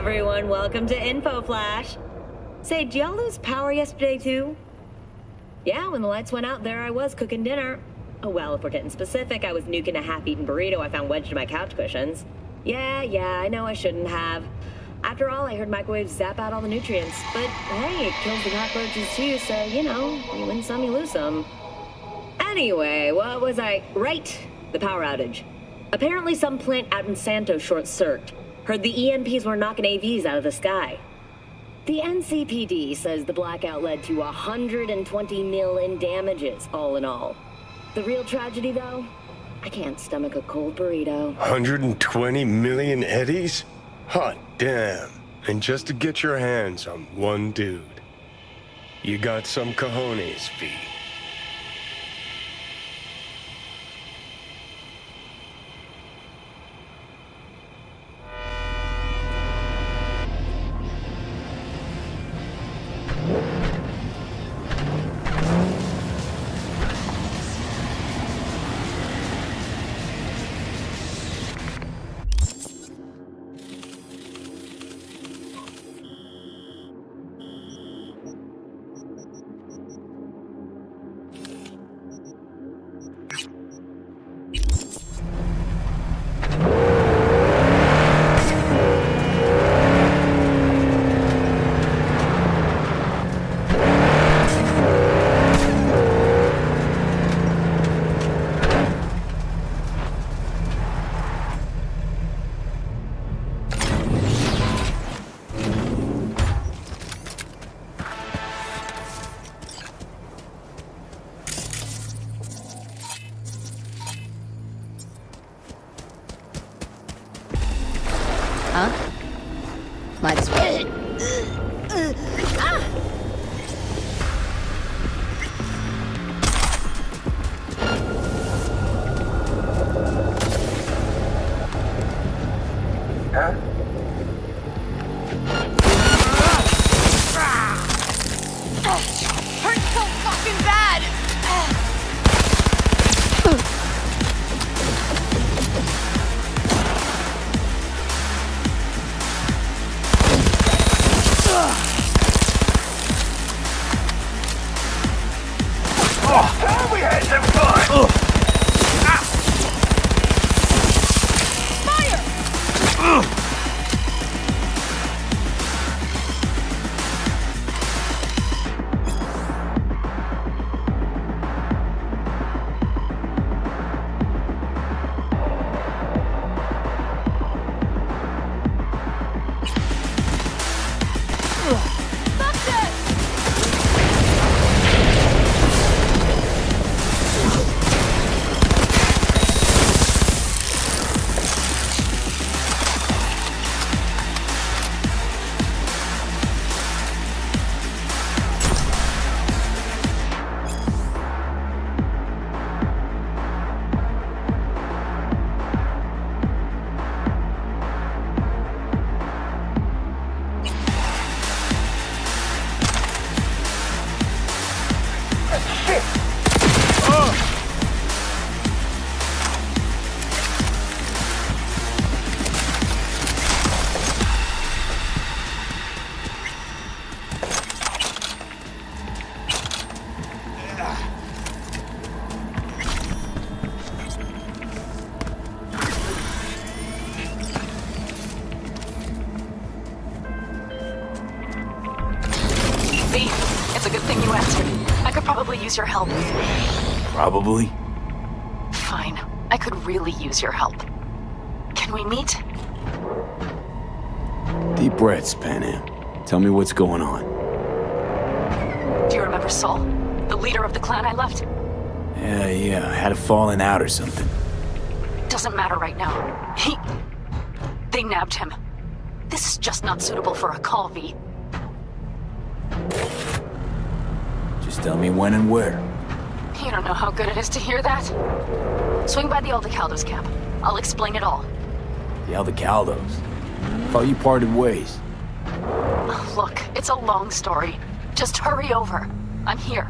everyone, welcome to Info Flash. Say, did y'all lose power yesterday too? Yeah, when the lights went out, there I was cooking dinner. Oh well, if we're getting specific, I was nuking a half-eaten burrito I found wedged in my couch cushions. Yeah, I know I shouldn't have. After all, I heard microwaves zap out all the nutrients. But hey, it kills the cockroaches too, so, you know, you win some, you lose some. Anyway, what was I... Right, the power outage. Apparently some plant out in Santo short-circuited. Heard the EMPs were knocking AVs out of the sky. The NCPD says the blackout led to 120 mil in damages, all in all. The real tragedy, though? I can't stomach a cold burrito. 120 million eddies? Hot damn. And just to get your hands on one dude. You got some cojones, V. Might as well. Hurts so fucking bad! We had some fun! Fire! It's a good thing you answered. I could probably use your help. Probably. Fine. I could really use your help. Can we meet? Deep breaths, Panam. Tell me what's going on. Do you remember Saul? The leader of the clan I left? Yeah, I had a falling out or something. Doesn't matter right now. They nabbed him. This is just not suitable for a call, V. Just tell me when and where. You don't know how good it is to hear that. Swing by the Aldecaldos camp. I'll explain it all. The Aldecaldos? Thought you parted ways. Look, it's a long story. Just hurry over. I'm here.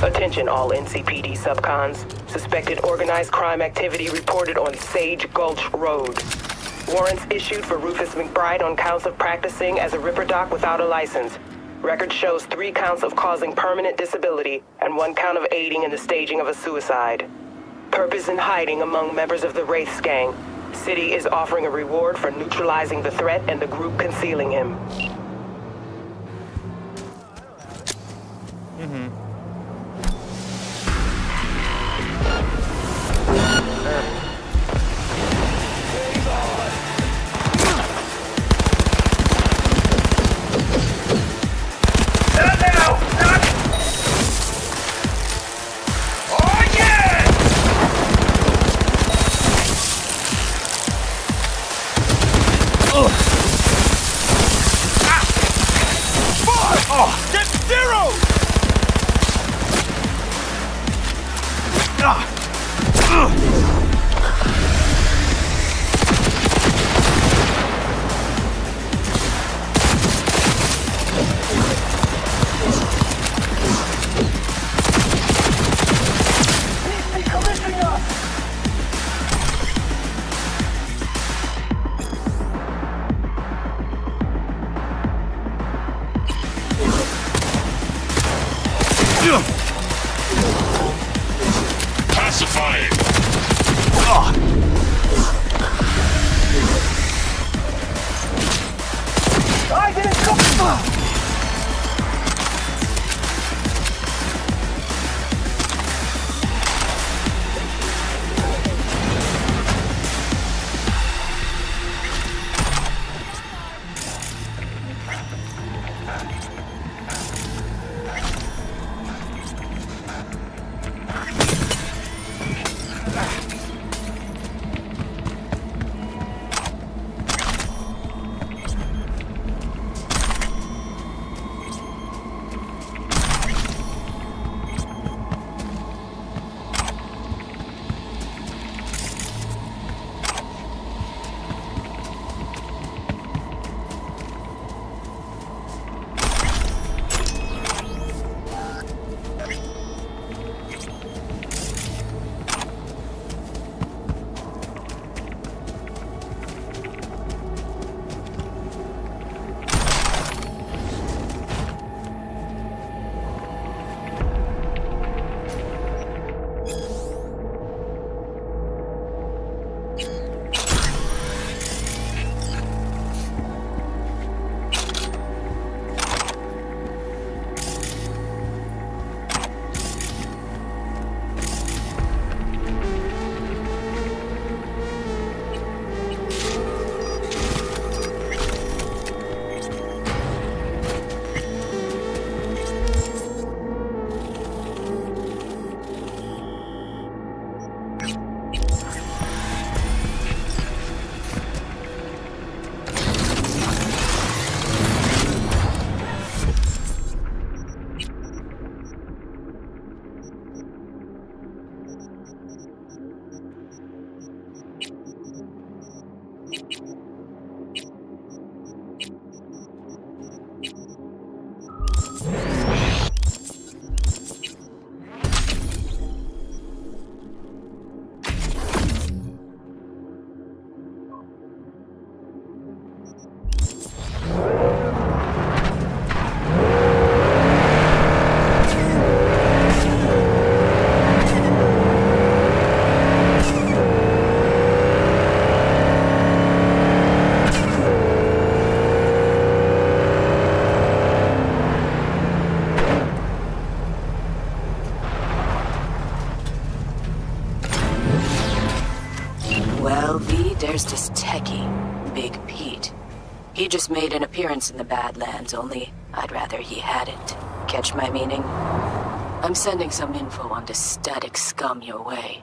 Attention all NCPD subcons. Suspected organized crime activity reported on Sage Gulch Road. Warrants issued for Rufus McBride on counts of practicing as a Ripper Doc without a license. Record shows 3 counts of causing permanent disability and 1 count of aiding in the staging of a suicide. Purpose in hiding among members of the Wraiths gang. City is offering a reward for neutralizing the threat and the group concealing him. Pacifying! I didn't come! There's this techie, Big Pete. He just made an appearance in the Badlands, only I'd rather he hadn't. Catch my meaning? I'm sending some info on this static scum your way.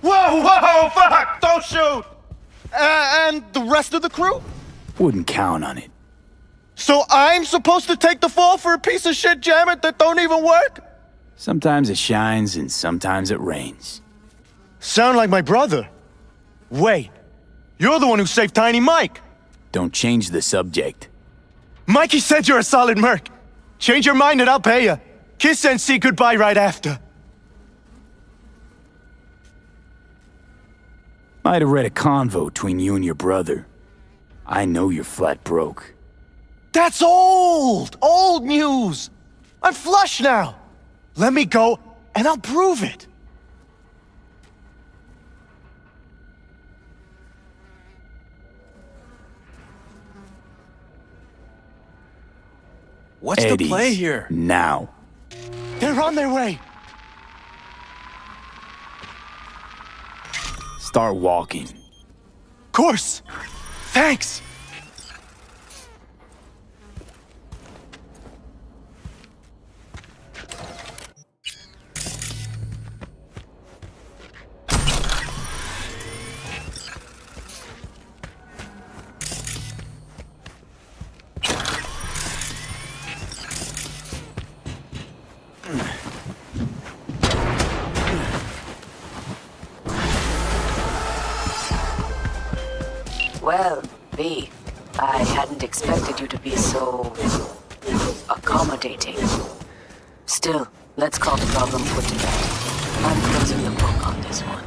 Whoa, whoa, fuck! Don't shoot! And the rest of the crew? Wouldn't count on it. So I'm supposed to take the fall for a piece of shit jammer that don't even work? Sometimes it shines and sometimes it rains. Sound like my brother. Wait, you're the one who saved Tiny Mike. Don't change the subject. Mikey said you're a solid merc. Change your mind and I'll pay you. Kiss and see goodbye right after. Might have read a convo between you and your brother. I know you're flat broke. That's old news. I'm flush now. Let me go and I'll prove it. What's the play here? Now. They're on their way. Start walking. Course. Thanks. Well, V, I hadn't expected you to be so accommodating. Still, let's call the problem put to bed. I'm closing the book on this one.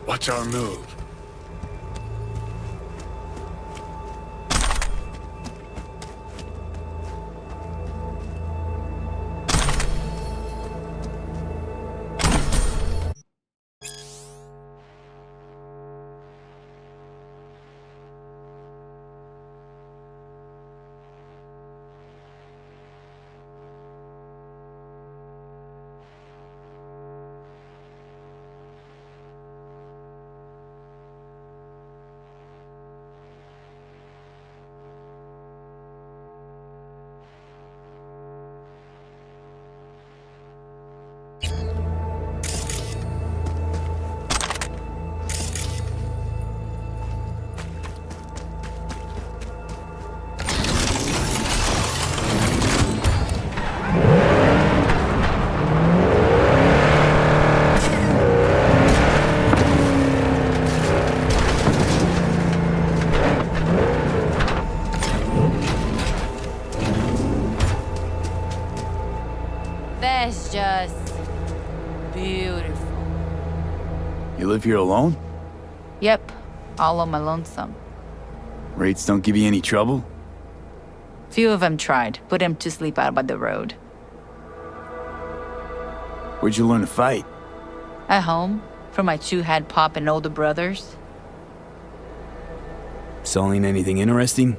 What's our move? It's just beautiful. You live here alone? Yep, all on my lonesome. Raids don't give you any trouble? Few of them tried. Put them to sleep out by the road. Where'd you learn to fight? At home, from my two-head pop and older brothers. Selling anything interesting?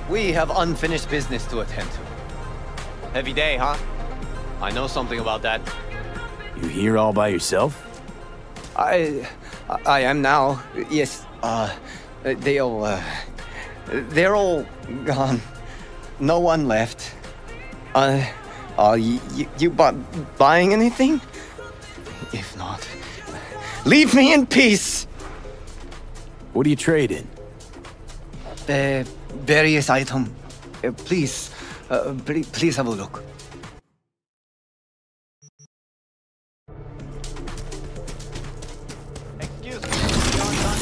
We have unfinished business to attend to. Heavy day, huh? I know something about that. You here all by yourself? I am now. Yes, they're all gone. No one left. Are you buying anything? If not, leave me in peace! What are you trading? Various items. Please have a look. Excuse me, you're done.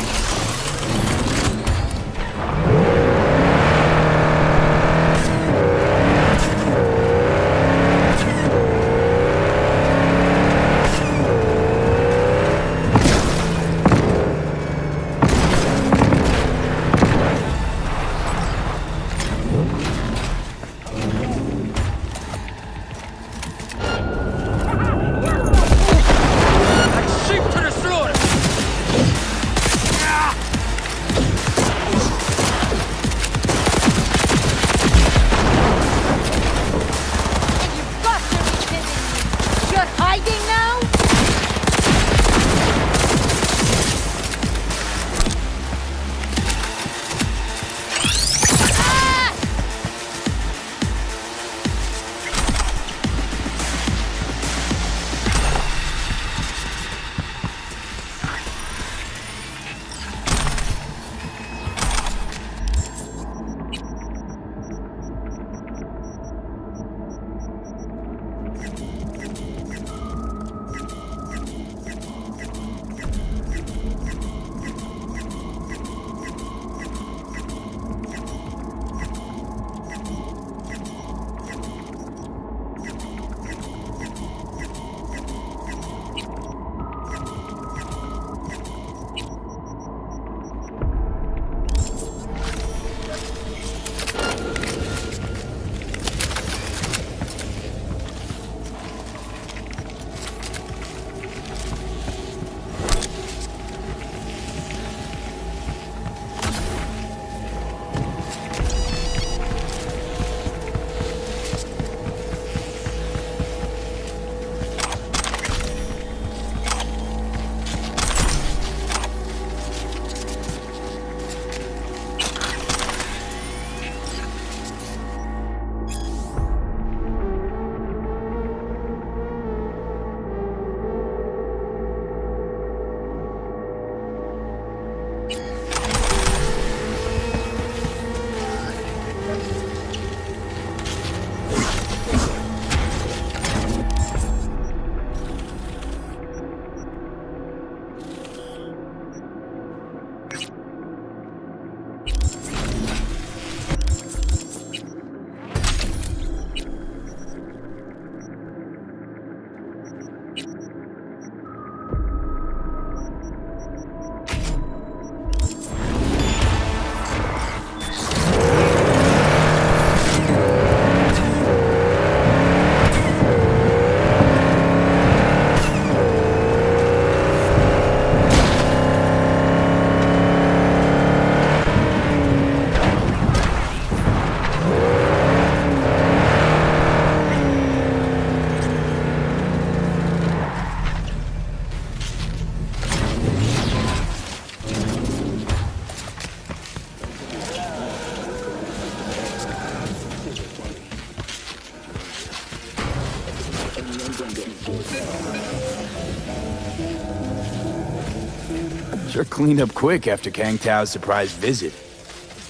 Sure cleaned up quick after Kang Tao's surprise visit.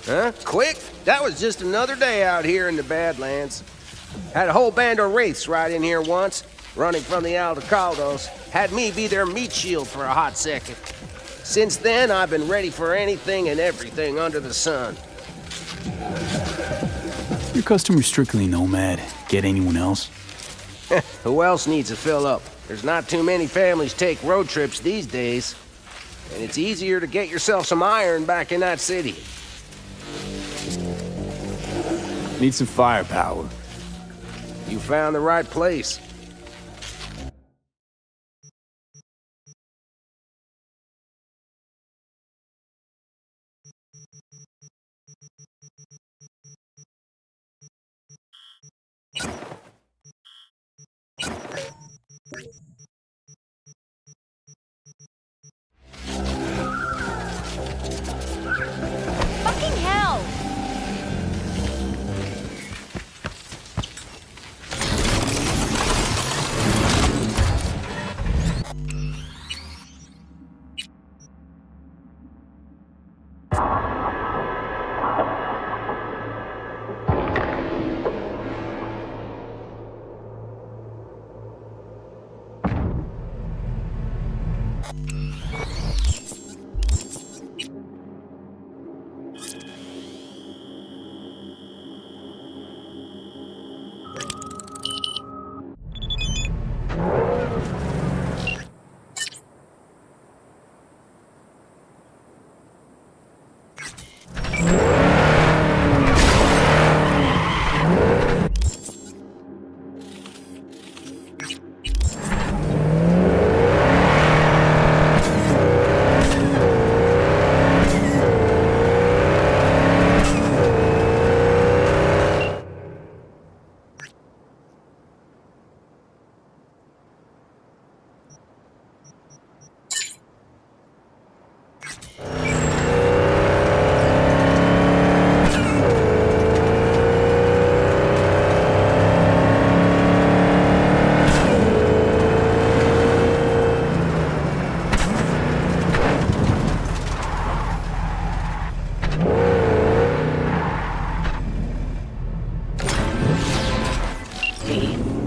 Huh? Quick? That was just another day out here in the Badlands. Had a whole band of wraiths right in here once, running from the Aldecaldos. Had me be their meat shield for a hot second. Since then, I've been ready for anything and everything under the sun. Your customer's strictly nomad. Get anyone else? Who else needs a fill-up? There's not too many families take road trips these days. And it's easier to get yourself some iron back in that city. Need some firepower. You found the right place. Fucking hell!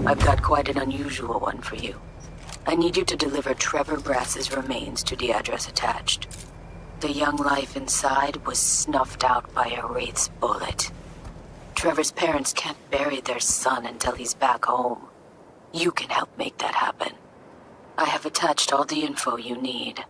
I've got quite an unusual one for you. I need you to deliver Trevor Brass's remains to the address attached. The young life inside was snuffed out by a Wraith's bullet. Trevor's parents can't bury their son until he's back home. You can help make that happen. I have attached all the info you need.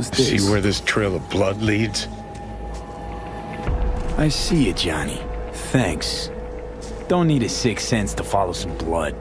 What's this? See where this trail of blood leads? I see it, Johnny. Thanks. Don't need a sixth sense to follow some blood.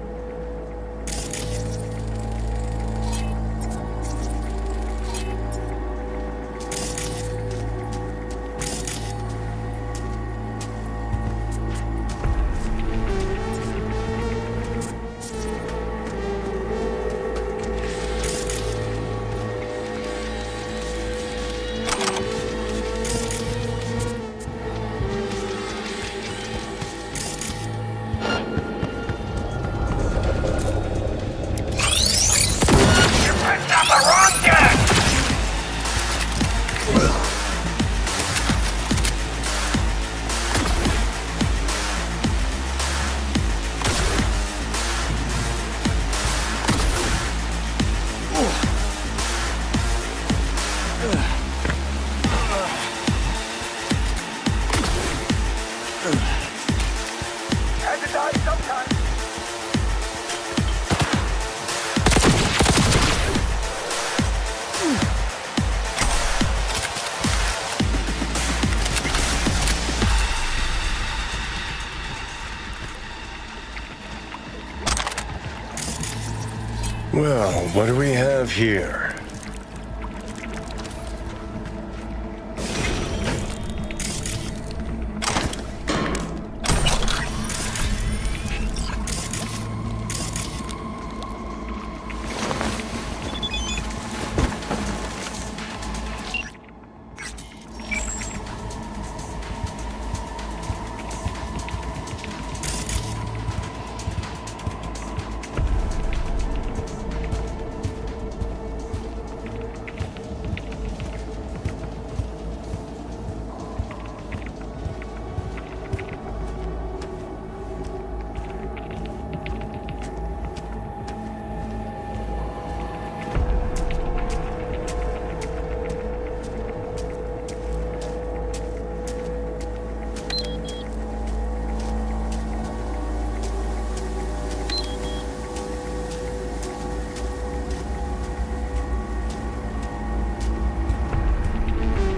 Well, what do we have here?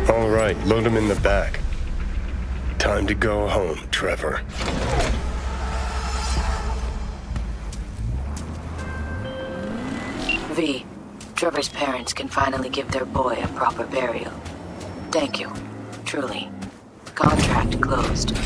All right, load him in the back. Time to go home, Trevor. V, Trevor's parents can finally give their boy a proper burial. Thank you. Truly. Contract closed.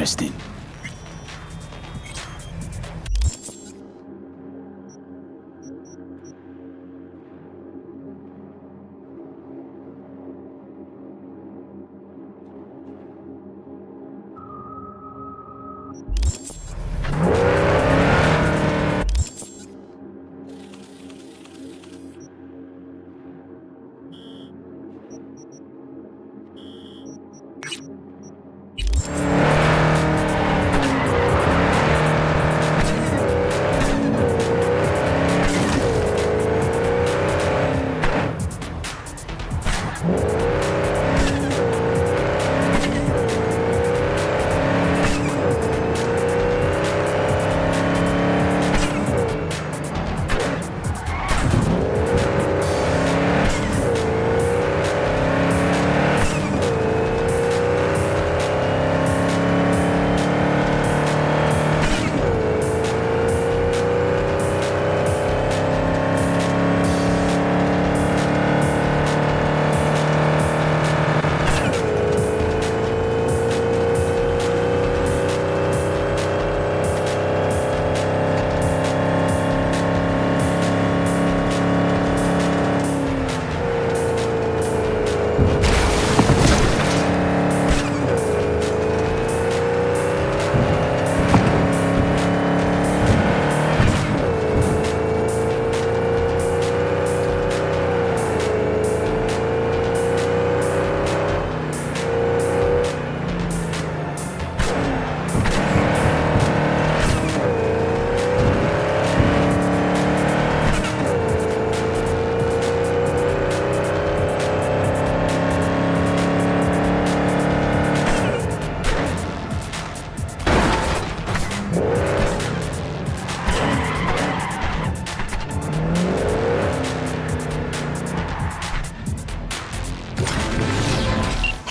interesting.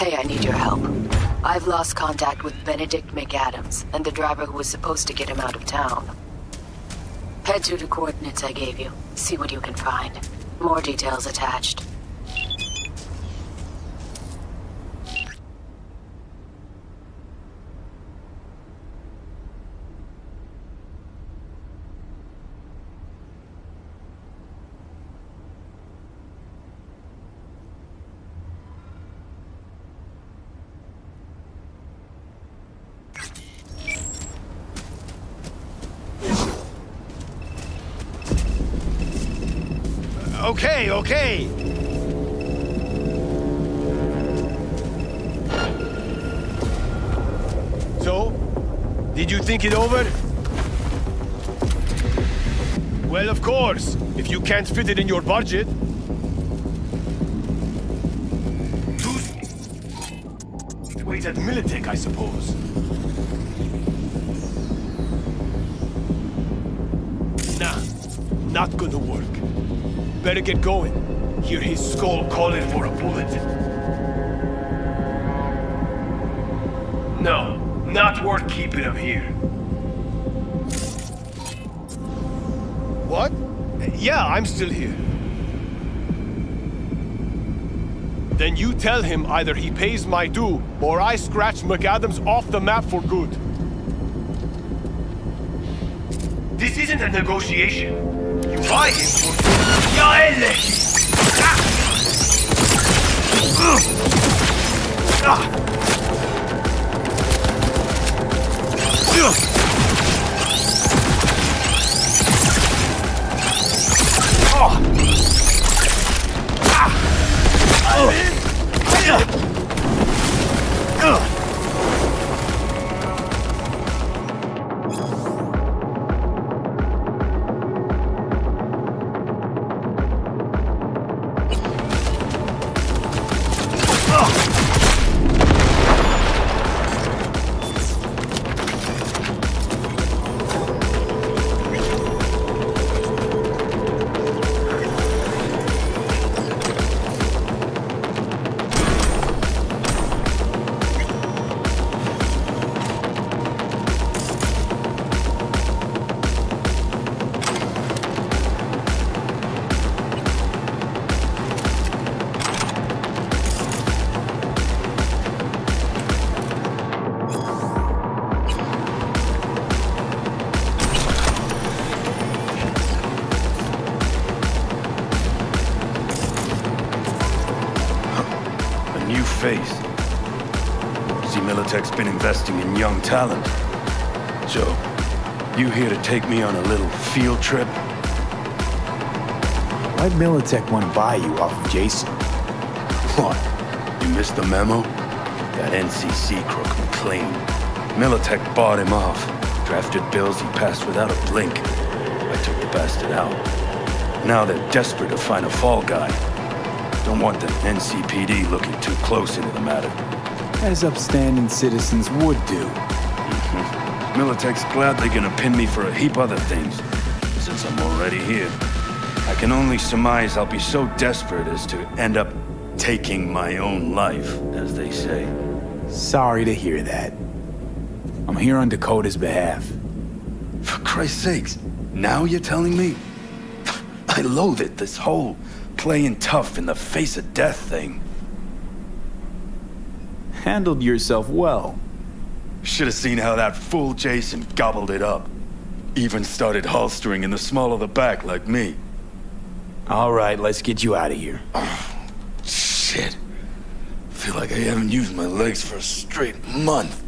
Hey, I need your help. I've lost contact with Benedict McAdams and the driver who was supposed to get him out of town. Head to the coordinates I gave you. See what you can find. More details attached. Okay. So, did you think it over? Well, of course, if you can't fit it in your budget. Wait at Militech, I suppose. Nah, not gonna work. Better get going. Hear his skull calling for a bullet. No, not worth keeping him here. What? Yeah, I'm still here. Then you tell him either he pays my due, or I scratch McAdams off the map for good. This isn't a negotiation. You buy him for... Ya elle! face. See, Militech's been investing in young talent. So, you here to take me on a little field trip? Why'd Militech want to buy you off of Jason? What? You missed the memo? That NCC crook McLean. Militech bought him off. Drafted bills he passed without a blink. I took the bastard out. Now they're desperate to find a fall guy. Don't want the NCPD looking too close into the matter. As upstanding citizens would do. Militech's glad they're gonna pin me for a heap other things, since I'm already here. I can only surmise I'll be so desperate as to end up taking my own life, as they say. Sorry to hear that. I'm here on Dakota's behalf. For Christ's sakes, now you're telling me? I loathe it, this whole playing tough in the face of death thing. Handled yourself well. Should have seen how that fool Jason gobbled it up. Even started holstering in the small of the back like me. All right, let's get you out of here. Shit. Feel like I haven't used my legs for a straight month.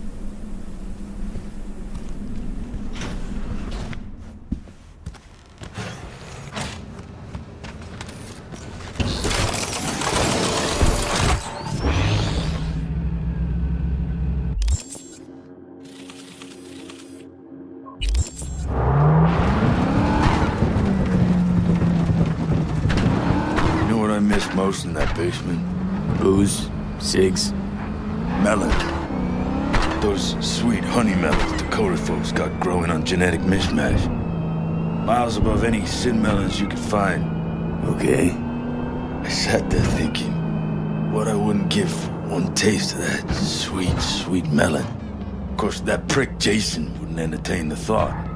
Most in that basement. Booze, cigs, melon. Those sweet honey melons Dakota folks got growing on genetic mishmash. Miles above any sin melons you could find. Okay. I sat there thinking what I wouldn't give for one taste of that sweet, sweet melon. Of course, that prick Jason wouldn't entertain the thought.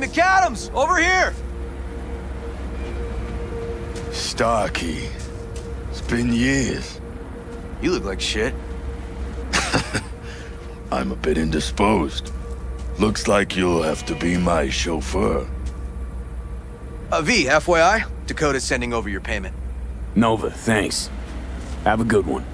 McAdams, over here! Starkey. It's been years. You look like shit. I'm a bit indisposed. Looks like you'll have to be my chauffeur. V, FYI, Dakota's sending over your payment. Nova, thanks. Have a good one.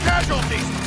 casualties!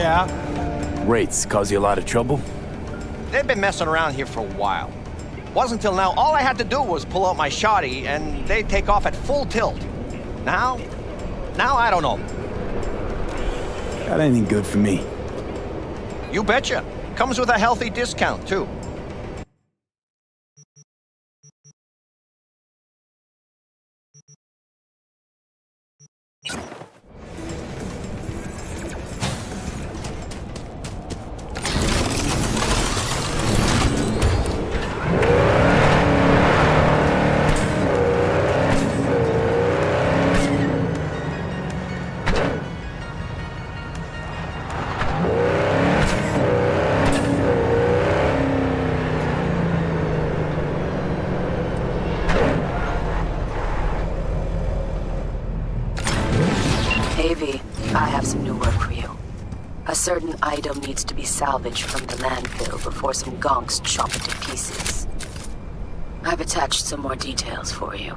Yeah? Wraiths cause you a lot of trouble? They've been messing around here for a while. Wasn't until now, all I had to do was pull out my shotty, and they take off at full tilt. Now I don't know. Got anything good for me? You betcha. Comes with a healthy discount, too. I have some new work for you. A certain item needs to be salvaged from the landfill before some gonks chop it to pieces. I've attached some more details for you.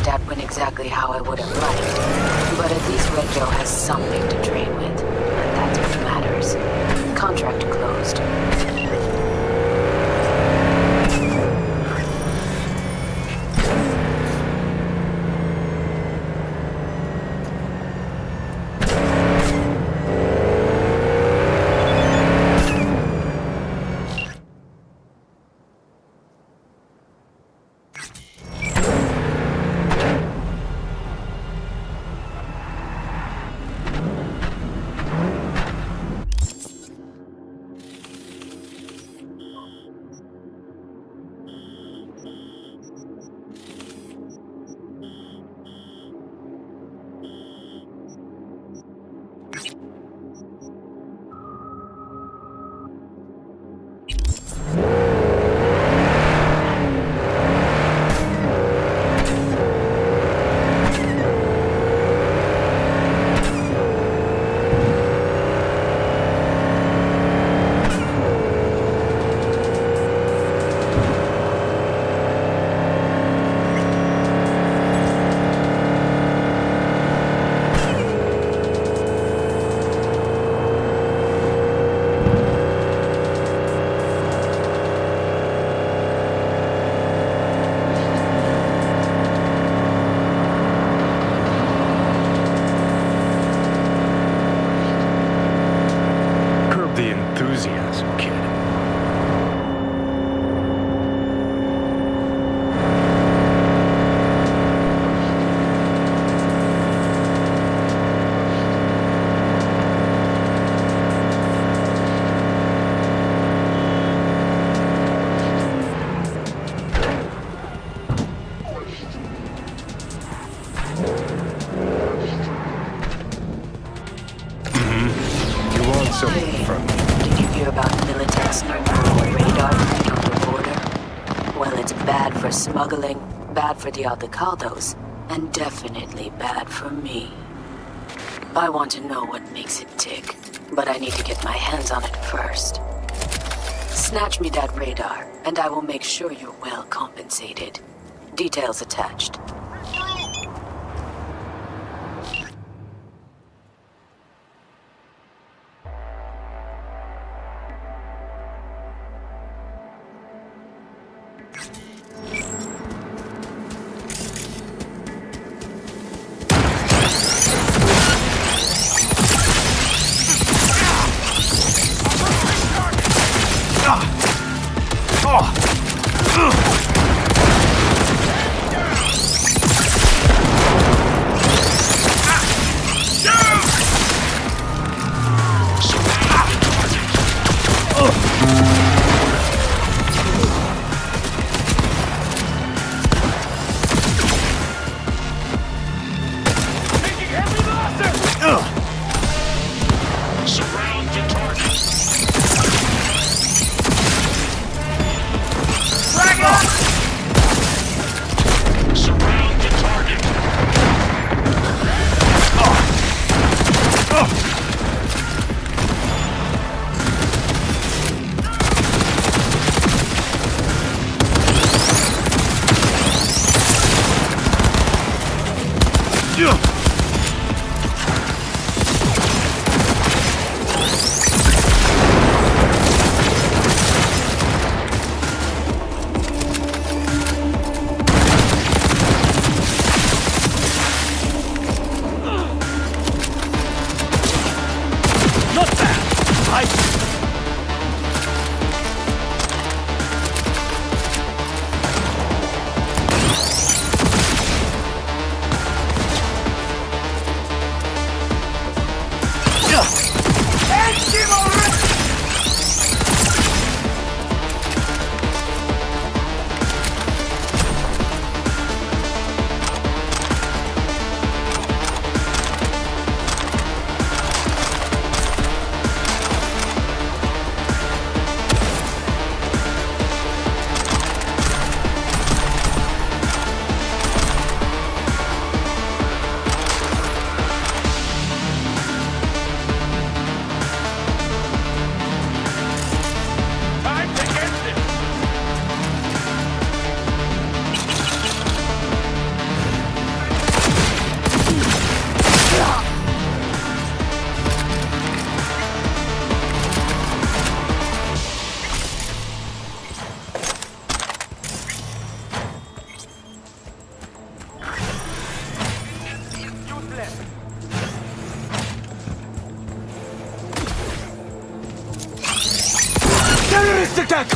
may not win exactly how I would have liked, but at least Red Joe has something to train with, and that's what matters. Contract closed. something from me. Did you hear about Militech's new radar thing on the border? Well, it's bad for smuggling, bad for the Aldecaldos, and definitely bad for me. I want to know what makes it tick, but I need to get my hands on it first. Snatch me that radar, and I will make sure you're well compensated. Details attached. Terrorist attack!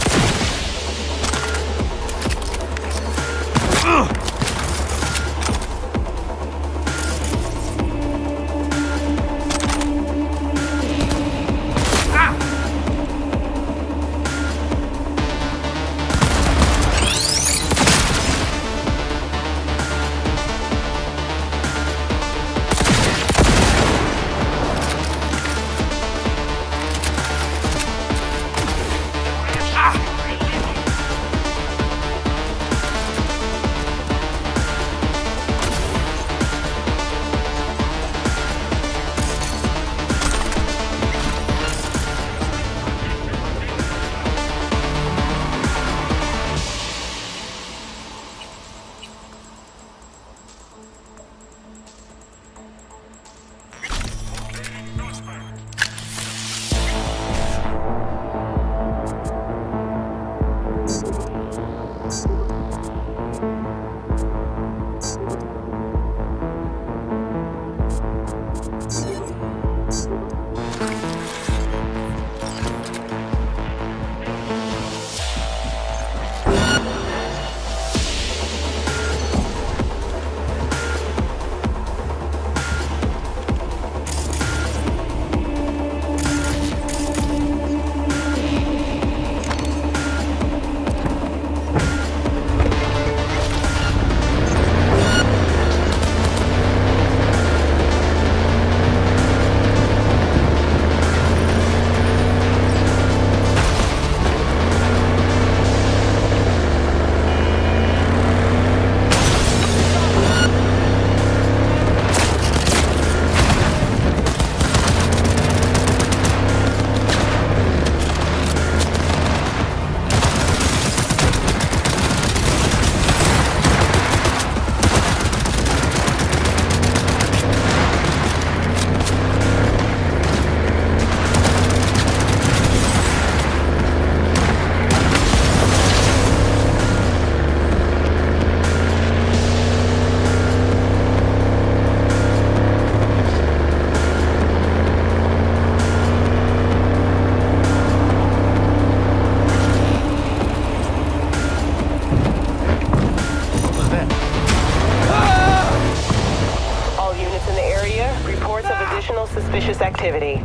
Suspicious activity.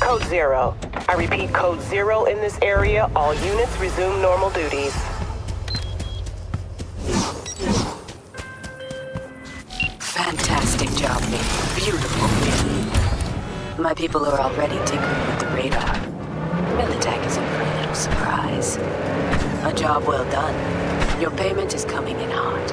Code 0. I repeat, Code 0 in this area. All units resume normal duties. Fantastic job, Nick. Beautiful. My people are already tinkering with the radar. Militech is in for a little surprise. A job well done. Your payment is coming in hot.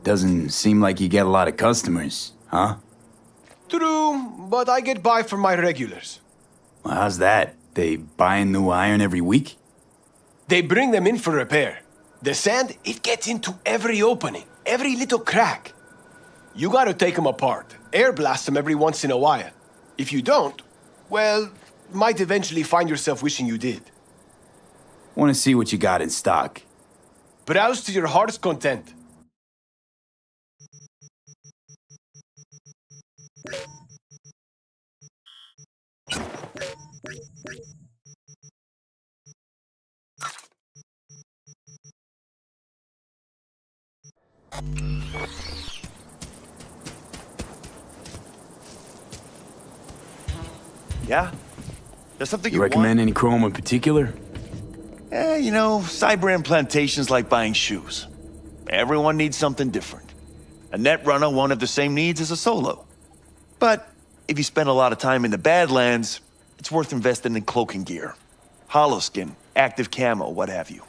Doesn't seem like you get a lot of customers, huh? True, but I get by for my regulars. Well, how's that? They buy a new iron every week? They bring them in for repair. The sand, it gets into every opening. every little crack. You gotta take them apart, air blast them every once in a while. If you don't, well, might eventually find yourself wishing you did. Want to see what you got in stock. Browse to your heart's content. Yeah? There's something You recommend any chrome in particular? You know, cyber implantation's like buying shoes. Everyone needs something different. A net runner won't have the same needs as a solo. But if you spend a lot of time in the Badlands, it's worth investing in cloaking gear. Holoskin, active camo, what have you.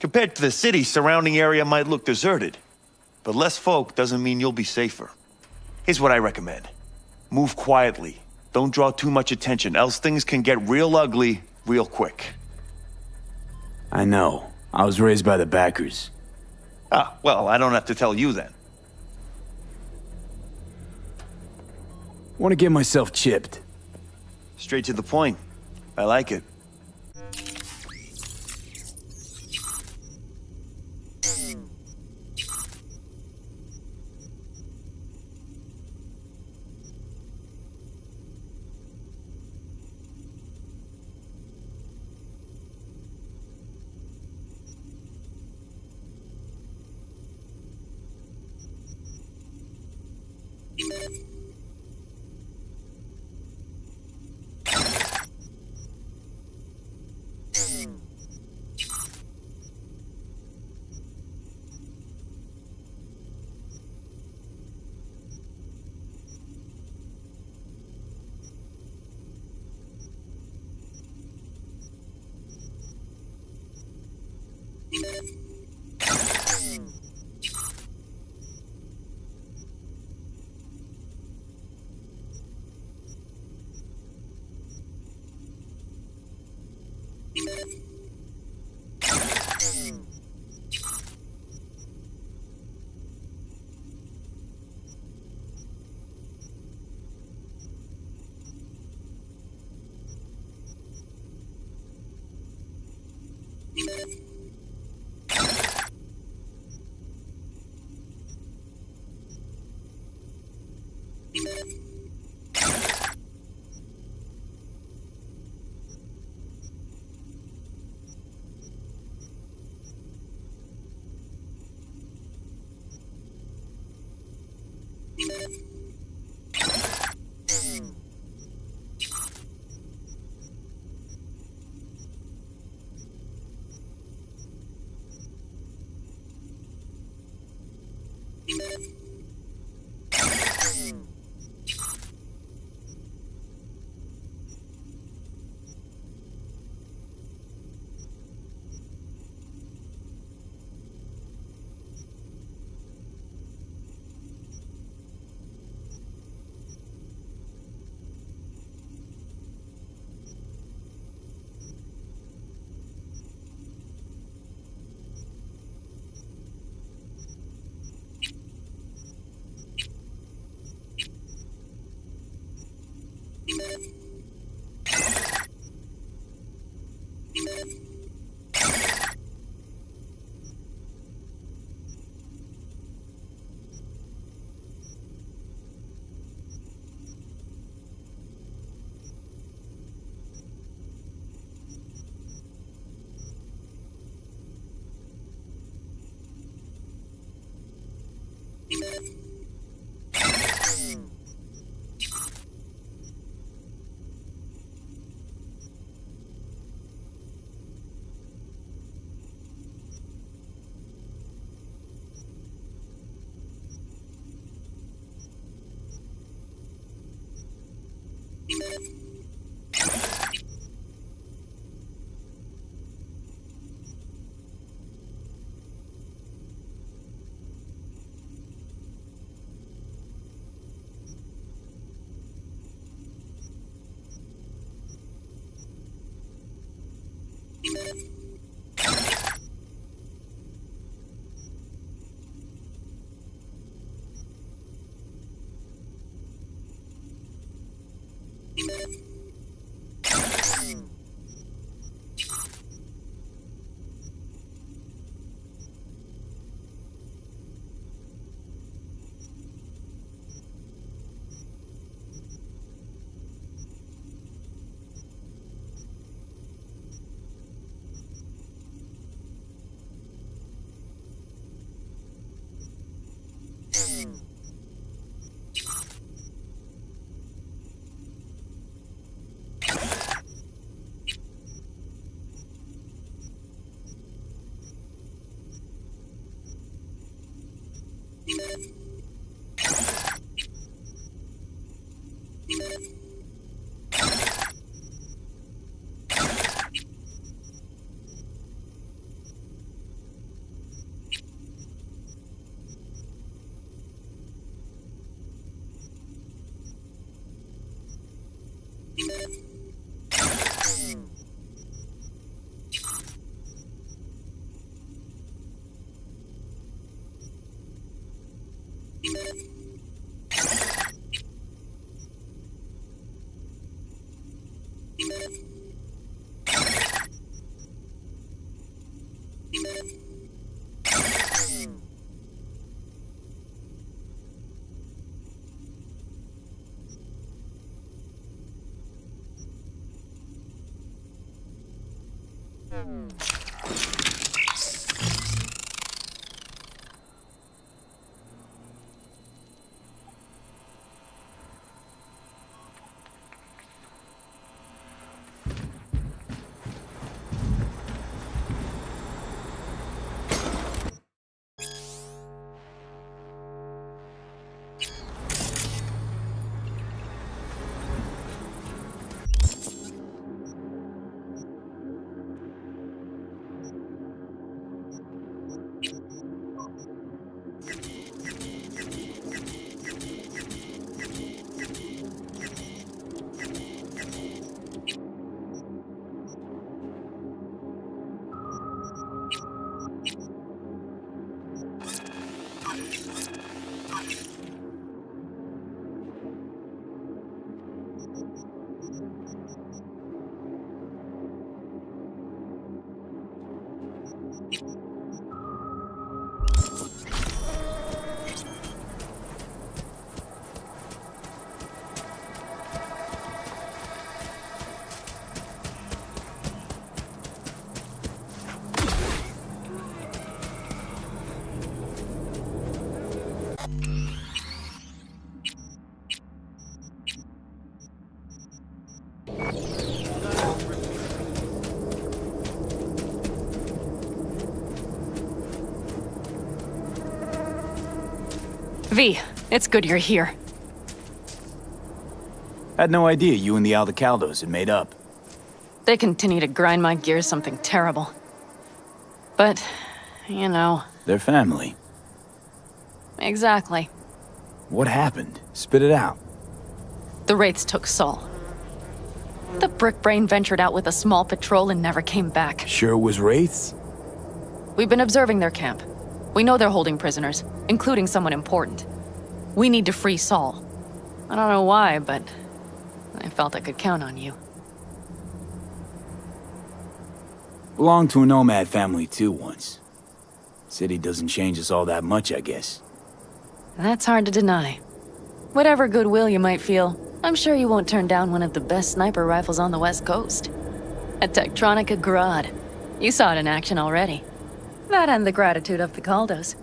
Compared to the city, surrounding area might look deserted. But less folk doesn't mean you'll be safer. Here's what I recommend. Move quietly. Don't draw too much attention, else things can get real ugly real quick. I know. I was raised by the backers. Ah, well, I don't have to tell you then. Want to get myself chipped. Straight to the point. I like it. V, it's good you're here. Had no idea you and the Aldecaldos had made up. They continue to grind my gears something terrible. But, you know... They're family. Exactly. What happened? Spit it out. The Wraiths took Saul. The Brickbrain ventured out with a small patrol and never came back. Sure it was Wraiths? We've been observing their camp. We know they're holding prisoners, including someone important. We need to free Saul. I don't know why, but I felt I could count on you. Belonged to a nomad family too once. City doesn't change us all that much, I guess. That's hard to deny. Whatever goodwill you might feel, I'm sure you won't turn down one of the best sniper rifles on the West Coast. A Tektronica Grad. You saw it in action already. That and the gratitude of the Caldos.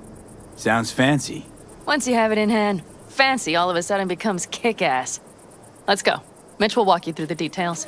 Sounds fancy. Once you have it in hand, fancy all of a sudden becomes kick-ass. Let's go. Mitch will walk you through the details.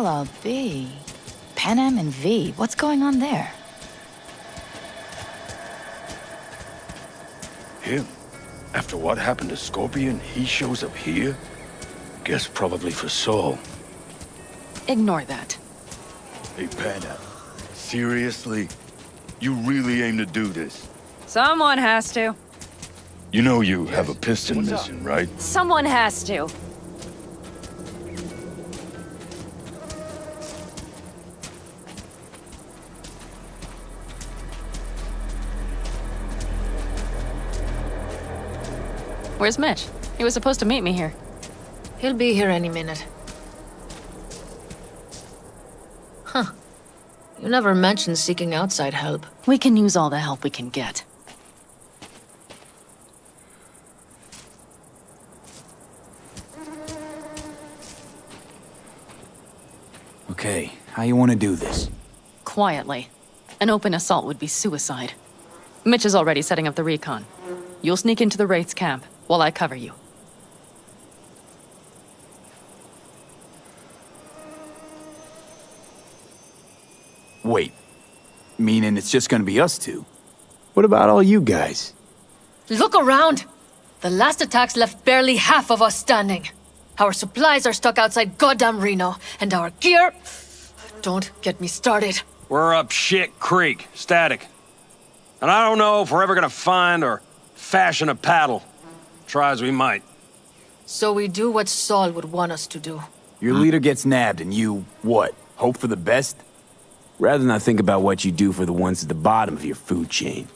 Well, I'll be. Panem and V, what's going on there? Him? After what happened to Scorpion, he shows up here? Guess probably for Saul. Ignore that. Hey, Panna. Seriously? You really aim to do this? Someone has to. You know you have a piston missing, right? Someone has to. Where's Mitch? He was supposed to meet me here. He'll be here any minute. Huh. You never mentioned seeking outside help. We can use all the help we can get. Okay, how you want to do this? Quietly. An open assault would be suicide. Mitch is already setting up the recon. You'll sneak into the Wraith's camp while I cover you. Wait, meaning it's just gonna be us two? What about all you guys? Look around! The last attacks left barely half of us standing. Our supplies are stuck outside goddamn Reno, and our gear... Don't get me started. We're up shit creek, static. And I don't know if we're ever gonna find or fashion a paddle. Try as we might. So we do what Saul would want us to do. Your leader gets nabbed and you, what, hope for the best? Rather not think about what you do for the ones at the bottom of your food chain.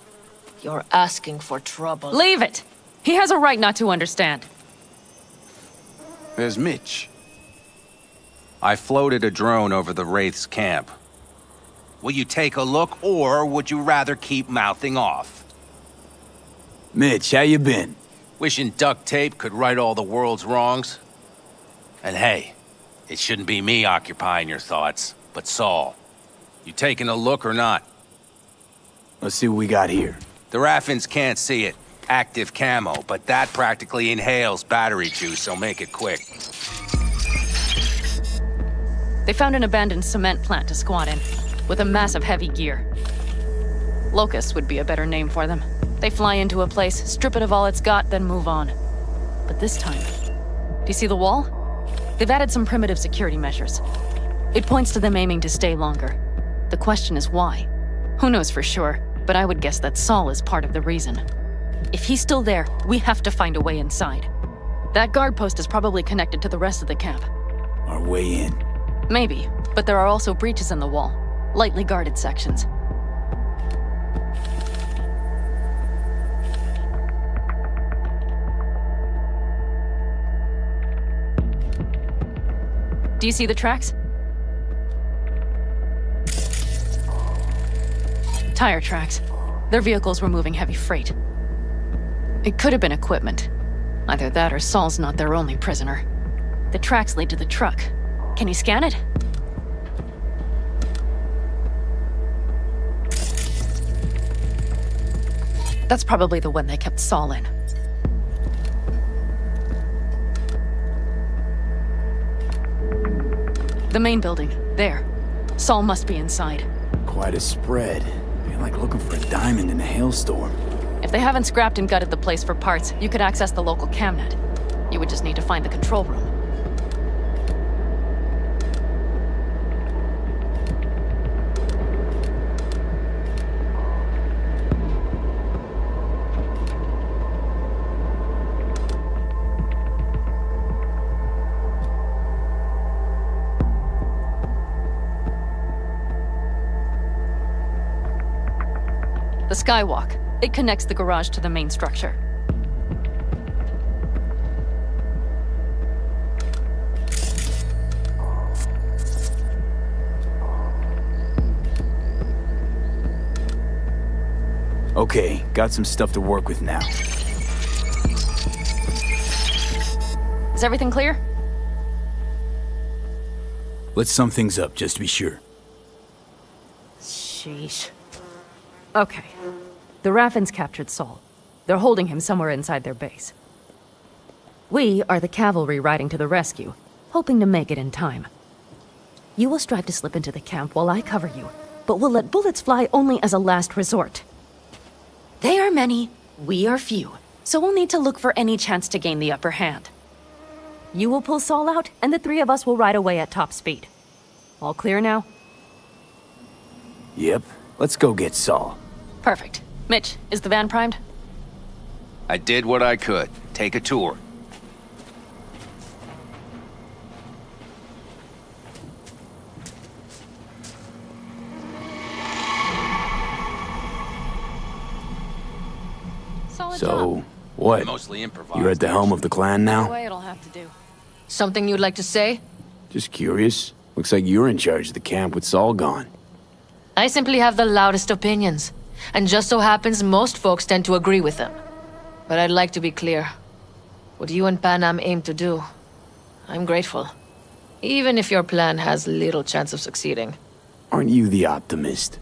You're asking for trouble. Leave it! He has a right not to understand. There's Mitch. I floated a drone over the Wraith's camp. Will you take a look, or would you rather keep mouthing off? Mitch, how you been? Wishing duct tape could right all the world's wrongs. And hey, it shouldn't be me occupying your thoughts, but Saul. You taking a look or not? Let's see what we got here. The Raffins can't see it. Active camo, but that practically inhales battery juice, so make it quick. They found an abandoned cement plant to squat in, with a massive heavy gear. Locusts would be a better name for them. They fly into a place, strip it of all it's got, then move on. But this time, do you see the wall? They've added some primitive security measures. It points to them aiming to stay longer. The question is why? Who knows for sure, but I would guess that Saul is part of the reason. If he's still there, we have to find a way inside. That guard post is probably connected to the rest of the camp. Our way in. Maybe, but there are also breaches in the wall. Lightly guarded sections. Do you see the tracks? Tire tracks. Their vehicles were moving heavy freight. It could have been equipment. Either that or Saul's not their only prisoner. The tracks lead to the truck. Can you scan it? That's probably the one they kept Saul in. The main building, there. Saul must be inside. Quite a spread. You're like looking for a diamond in a hailstorm. If they haven't scrapped and gutted the place for parts, you could access the local camnet. You would just need to find the control room. The skywalk. It connects the garage to the main structure. Okay, got some stuff to work with now. Is everything clear? Let's sum things up, just to be sure. Sheesh. Okay. The Raffins captured Saul. They're holding him somewhere inside their base. We are the cavalry riding to the rescue, hoping to make it in time. You will strive to slip into the camp while I cover you, but we'll let bullets fly only as a last resort. They are many, we are few, so we'll need to look for any chance to gain the upper hand. You will pull Saul out, and the three of us will ride away at top speed. All clear now? Yep. Let's go get Saul. Perfect. Mitch, is the van primed? I did what I could. Take a tour. So, what? Mostly improvised. You're at the helm of the clan now? It'll have to do. Something you'd like to say? Just curious. Looks like you're in charge of the camp with Saul gone. I simply have the loudest opinions, and just so happens most folks tend to agree with them. But I'd like to be clear. What you and Panam aim to do, I'm grateful. Even if your plan has little chance of succeeding. Aren't you the optimist?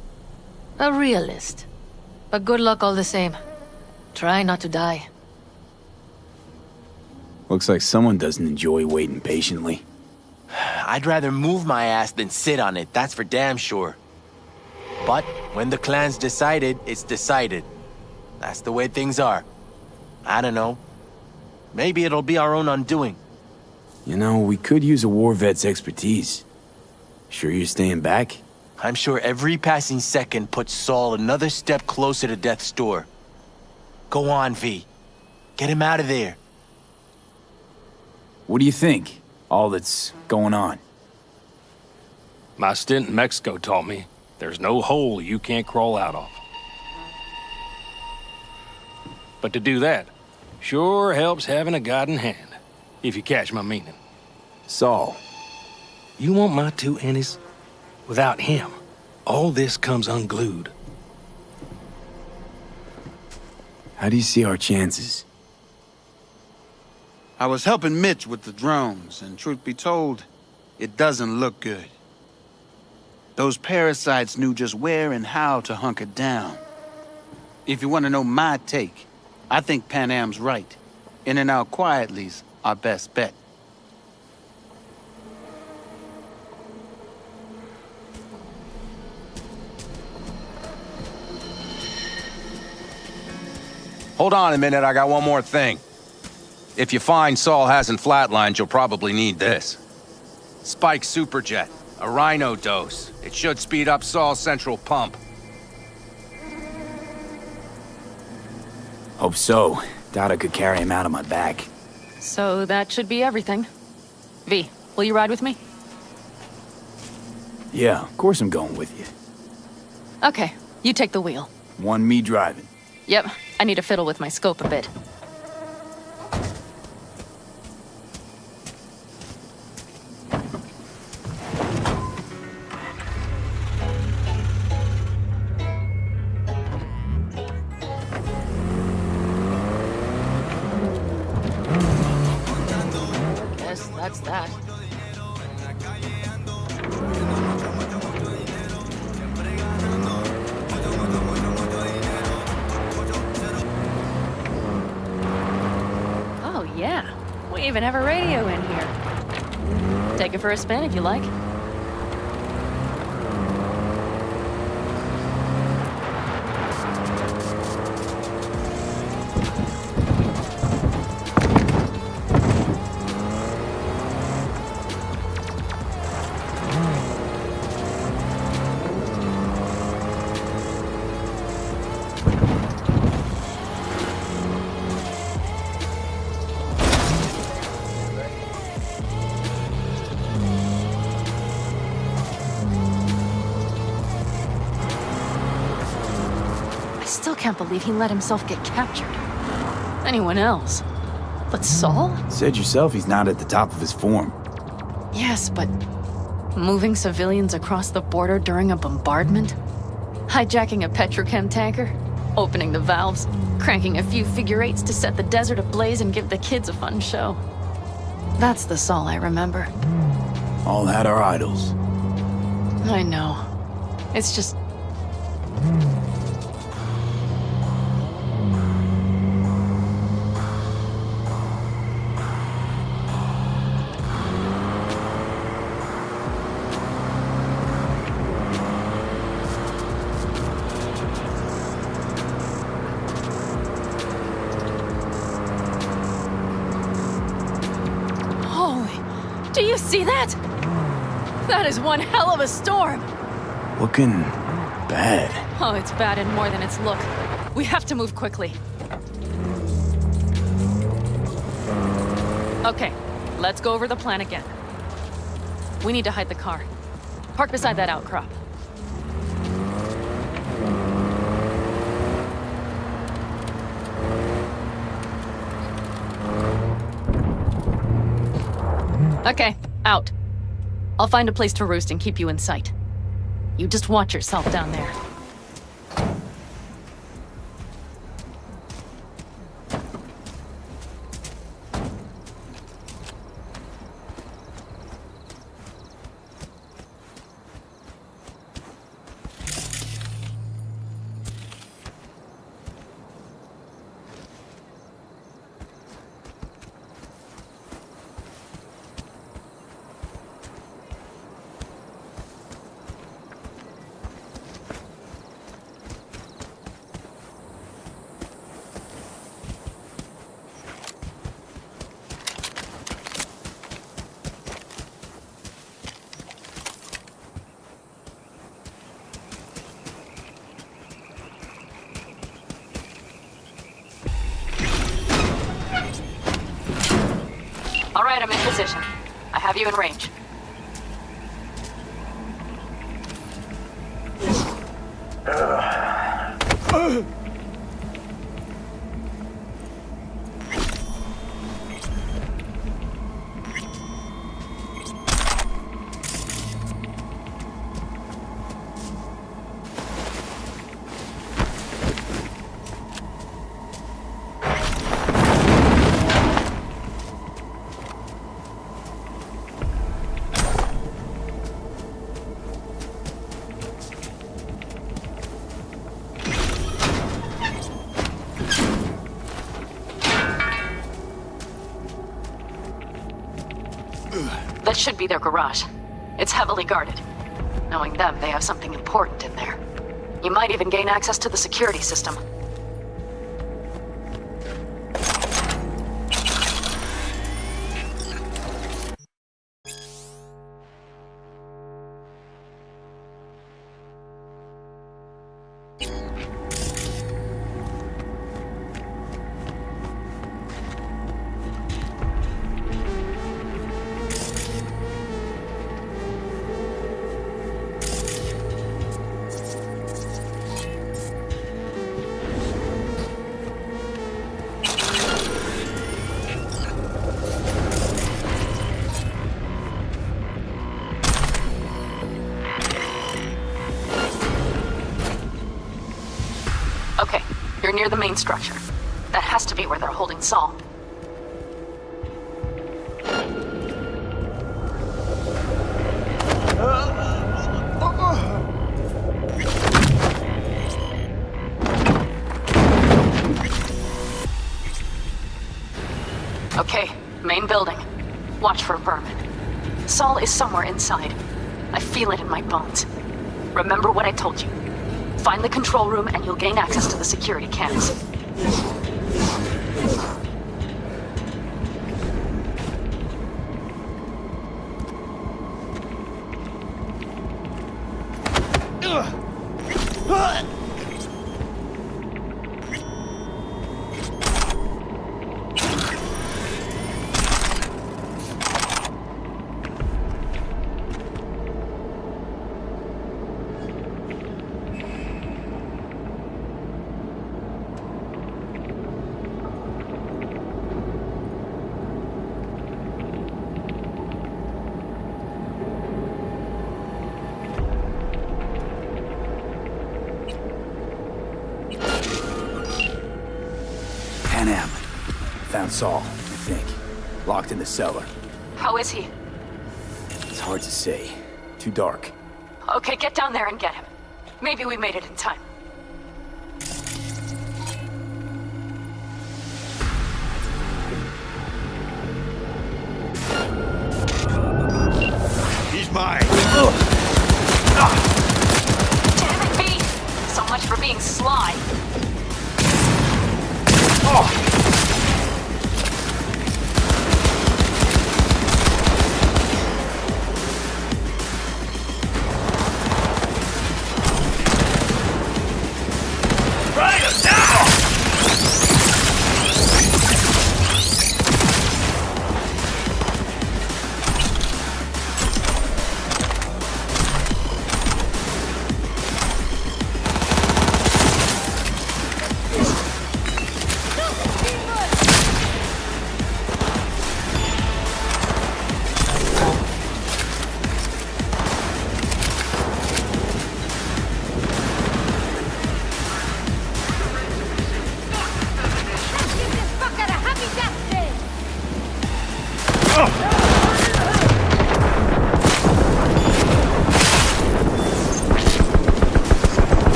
A realist. But good luck all the same. Try not to die. Looks like someone doesn't enjoy waiting patiently. I'd rather move my ass than sit on it, that's for damn sure. But when the clan's decided, it's decided. That's the way things are. I don't know. Maybe it'll be our own undoing. You know, we could use a war vet's expertise. Sure you're staying back? I'm sure every passing second puts Saul another step closer to death's door. Go on, V. Get him out of there. What do you think? All that's going on? My stint in Mexico taught me there's no hole you can't crawl out of. But to do that, sure helps having a guiding hand, if you catch my meaning. Saul. You want my two Ennies? Without him, all this comes unglued. How do you see our chances? I was helping Mitch with the drones, and truth be told, it doesn't look good. Those parasites knew just where and how to hunker down. If you want to know my take, I think Panam's right. In and out quietly's our best bet. Hold on a minute, I got one more thing. If you find Saul hasn't flatlined, you'll probably need this. Spike Superjet, a Rhino dose. It should speed up Saul's central pump. Hope so. Doubt I could carry him out on my back. So that should be everything. V, will you ride with me? Yeah, of course I'm going with you. Okay, you take the wheel. Want me driving? Yep, I need to fiddle with my scope a bit. Guess that's that. Oh, yeah. We even have a radio in here. Take it for a spin if you like. I still can't believe he let himself get captured. Anyone else? But Saul? Said yourself he's not at the top of his form. Yes, but moving civilians across the border during a bombardment? Hijacking a petrochem tanker? Opening the valves? Cranking a few figure eights to set the desert ablaze and give the kids a fun show? That's the Saul I remember. All had our idols. I know. It's just... you see that? That is one hell of a storm. Looking bad. Oh, it's bad and more than its look. We have to move quickly. Okay, let's go over the plan again. We need to hide the car. Park beside that outcrop. Okay, out. I'll find a place to roost and keep you in sight. You just watch yourself down there. All right, I'm in position. I have you in range. That should be their garage. It's heavily guarded. Knowing them, they have something important in there. You might even gain access to the security system. Okay, you're near the main structure. That has to be where they're holding Saul. Okay, main building. Watch for vermin. Saul is somewhere inside. I feel it in my bones. Remember what I told you. Find the control room and you'll gain access to the security cams. Found Saul, I think. Locked in the cellar. How is he? It's hard to say. Too dark. Okay, get down there and get him. Maybe we made it in time. He's mine! Damn it, B! So much for being sly. Oh!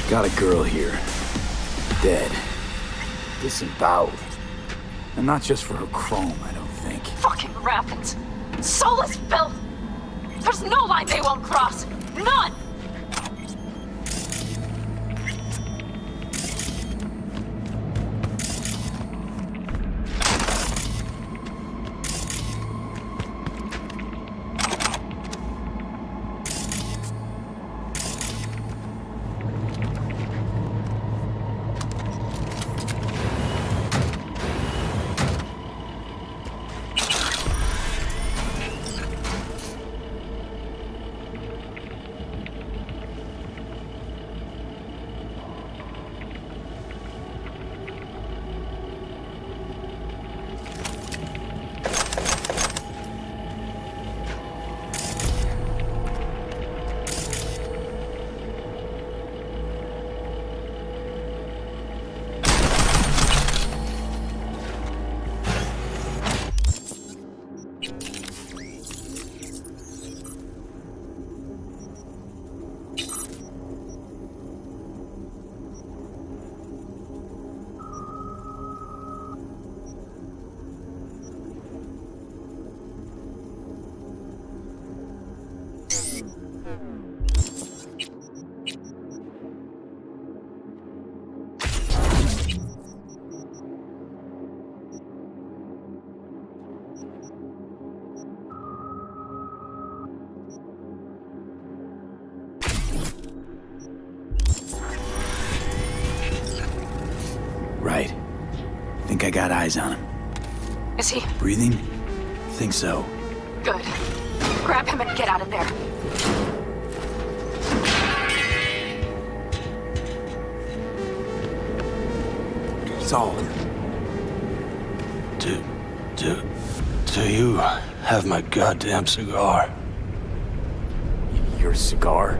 Got a girl here. Dead. Disemboweled. And not just for her chrome, I don't think. Fucking rampant. Soulless filth. There's no line they won't cross. None! Right. Think I got eyes on him. Is he? Breathing? Think so. Good. Grab him and get out of there. Saul. Do you have my goddamn cigar? Your cigar?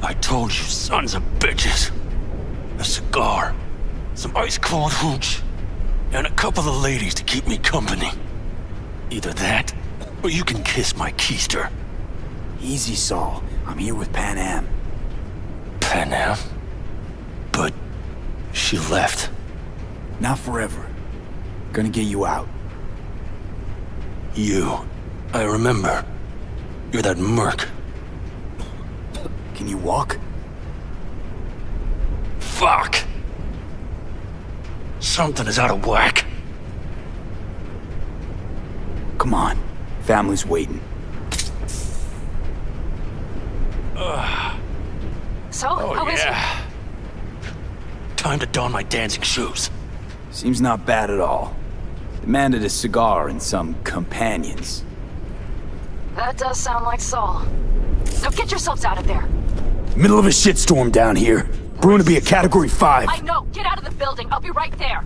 I told you, sons of bitches. A cigar, some ice-cold hooch, and a couple of ladies to keep me company. Either that, or you can kiss my keister. Easy, Saul. I'm here with Pan Am. Pan Am? But she left. Not forever. Gonna get you out. You. I remember. You're that merc. Can you walk? Fuck! Something is out of whack. Come on. Family's waiting. So, Oh, how is yeah. Time to don my dancing shoes. Seems not bad at all. Demanded a cigar and some companions. he? That does sound like Saul. Now get yourselves out of there. Middle of a shitstorm down here. Brewing to be a Category 5. I know. Get out of the building. I'll be right there.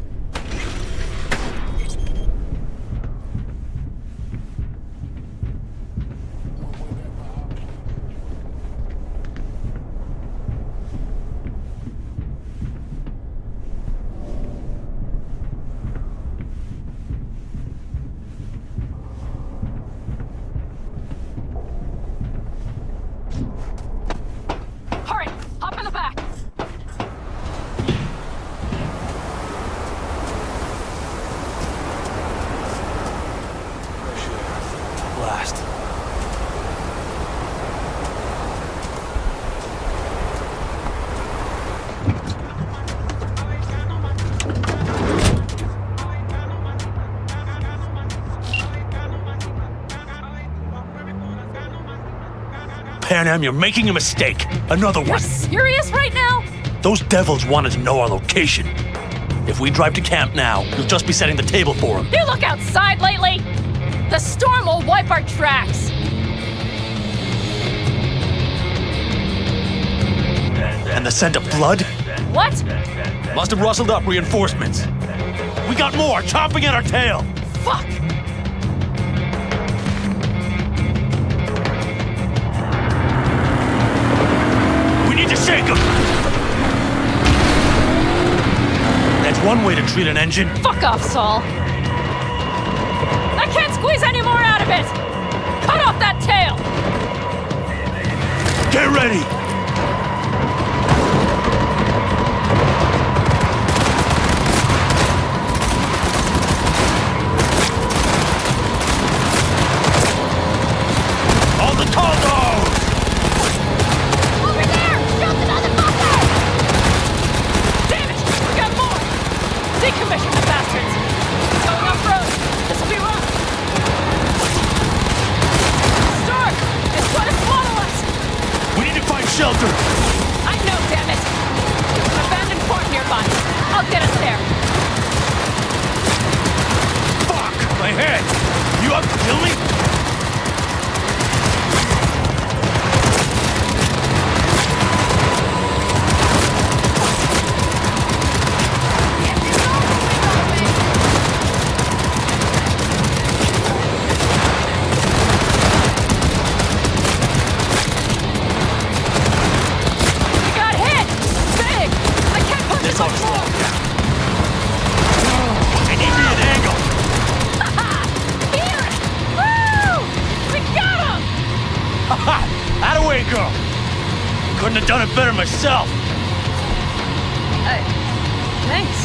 Hurry! Hop in the back! Pan Am, you're making a mistake. Another You're one. serious right now? Those devils wanted to know our location. If we drive to camp now, you'll just be setting the table for them. You look outside lately? The storm will wipe our tracks. And the scent of blood? What? Must have rustled up reinforcements. We got more chomping at our tail. Fuck! We need to shake them. That's one way to treat an engine. Fuck off, Saul. I can't squeeze any more out of it. Cut off that tail. Get ready. All the tall dogs. Over there! Shoot the motherfucker! Damn it! We got more! Decommission the bastards! Going off-road! This will be rough! Stork! It's trying to swallow us! We need to find shelter. I know, damn it! There's an abandoned port nearby. I'll get us there. Fuck! My head! You up to kill me? We got hit! Big! I can't push it much more! I need me an angle. Here! Woo! We got him! Ha! Attaway, girl. Couldn't have done it better myself. Thanks.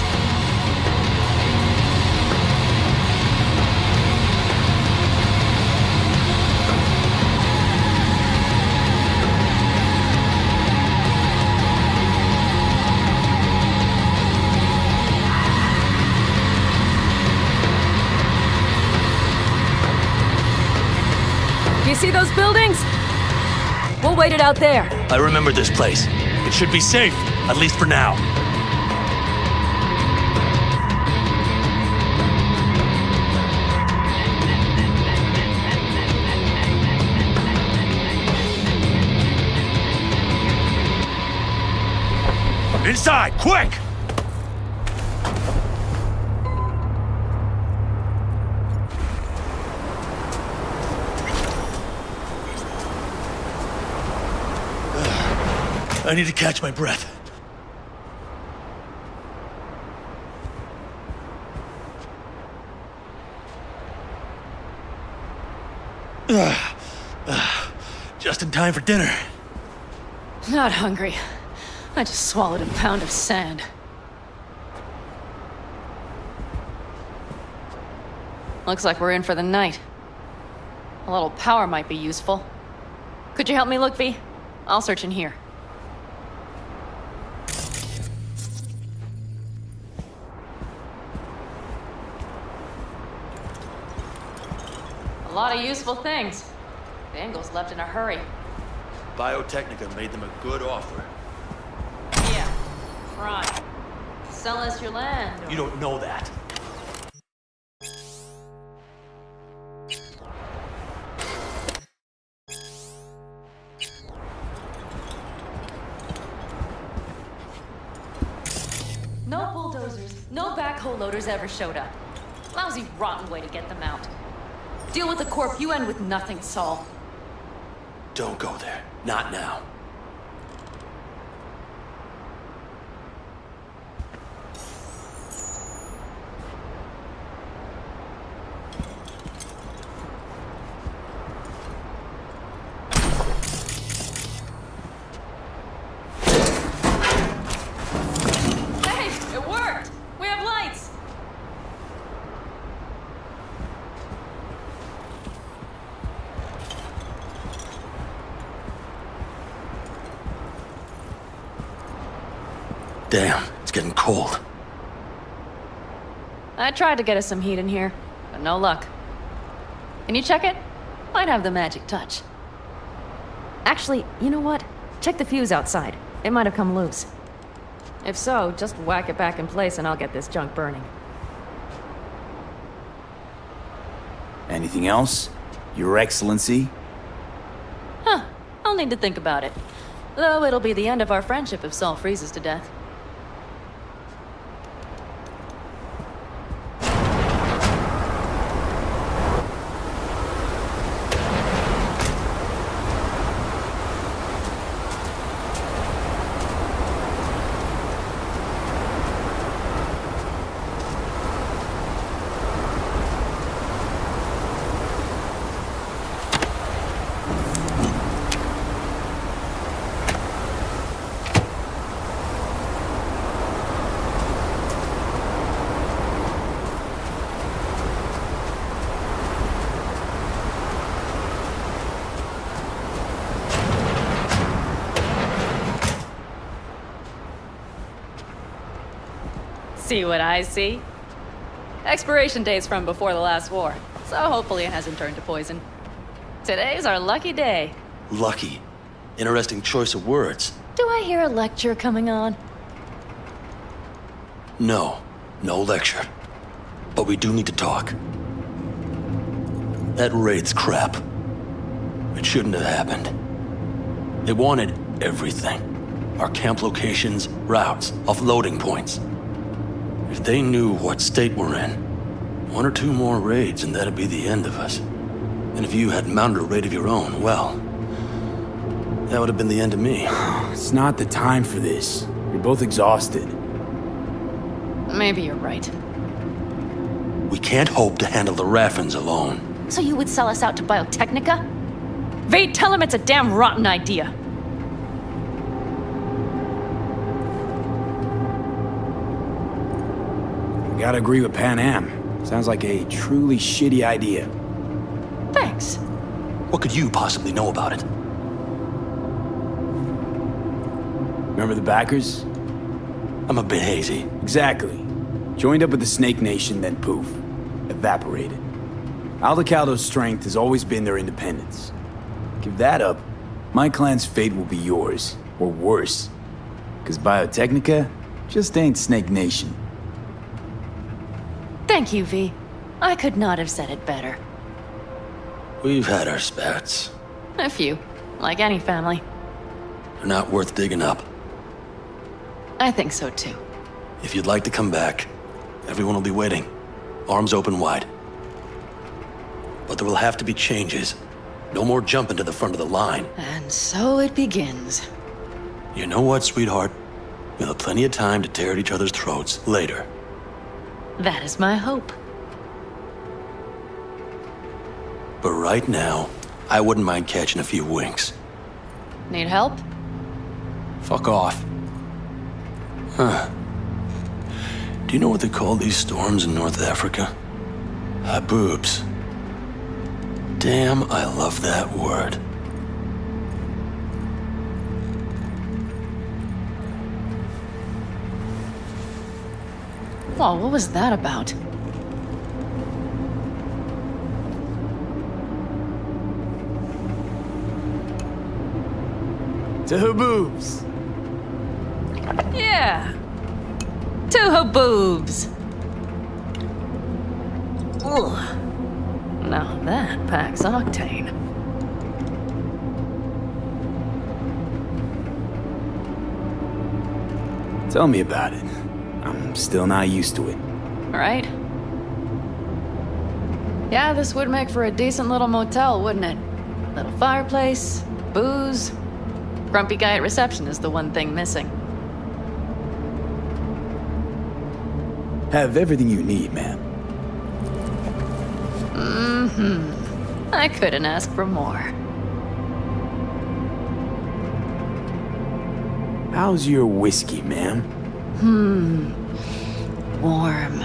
Do you see those buildings? We'll wait it out there. I remember this place. It should be safe, at least for now. Inside, quick! I need to catch my breath. Just in time for dinner. Not hungry. I just swallowed a pound of sand. Looks like we're in for the night. A little power might be useful. Could you help me look, V? I'll search in here. A lot of useful things. Dangle's left in a hurry. Biotechnica made them a good offer. Yeah, right. Sell us your land. You don't know that. No bulldozers, no backhoe loaders ever showed up. Lousy, rotten way to get them out. Deal with the corp, you end with nothing, Saul. Don't go there. Not now. Hey, it worked! We have lights! Damn, it's getting cold. I tried to get us some heat in here, but no luck. Can you check it? Might have the magic touch. Actually, you know what? Check the fuse outside. It might have come loose. If so, just whack it back in place and I'll get this junk burning. Anything else? Your Excellency? Huh. I'll need to think about it. Though it'll be the end of our friendship if Saul freezes to death. See what I see? Expiration date's from before the last war, so hopefully it hasn't turned to poison. Today's our lucky day. Lucky. Interesting choice of words. Do I hear a lecture coming on? No. No lecture. But we do need to talk. That raid's crap. It shouldn't have happened. They wanted everything. Our camp locations, routes, offloading points. If they knew what state we're in, 1 or 2 more raids and that'd be the end of us. And if you had mounted a raid of your own, well, that would have been the end of me. It's not the time for this. You're both exhausted. Maybe you're right. We can't hope to handle the Raffins alone. So you would sell us out to Biotechnica? Vade, tell him it's a damn rotten idea. Gotta agree with Pan Am. Sounds like a truly shitty idea. Thanks. What could you possibly know about it? Remember the backers? I'm a bit hazy. Exactly. Joined up with the Snake Nation, then poof. Evaporated. Aldecaldo's strength has always been their independence. Give that up, my clan's fate will be yours. Or worse. Because Biotechnica just ain't Snake Nation. Thank you, V. I could not have said it better. We've had our spats. A few. Like any family. They're not worth digging up. I think so too. If you'd like to come back, everyone will be waiting. Arms open wide. But there will have to be changes. No more jumping to the front of the line. And so it begins. You know what, sweetheart? We'll have plenty of time to tear at each other's throats later. That is my hope. But right now, I wouldn't mind catching a few winks. Need help? Fuck off. Huh. Do you know what they call these storms in North Africa? Haboobs. Damn, I love that word. Whoa, what was that about? To Haboobs. Yeah. To Haboobs. Ugh. Now that packs octane. Tell me about it. I'm still not used to it. Right? Yeah, this would make for a decent little motel, wouldn't it? Little fireplace, booze. Grumpy guy at reception is the one thing missing. Have everything you need, ma'am. Mm-hmm. I couldn't ask for more. How's your whiskey, ma'am? Warm.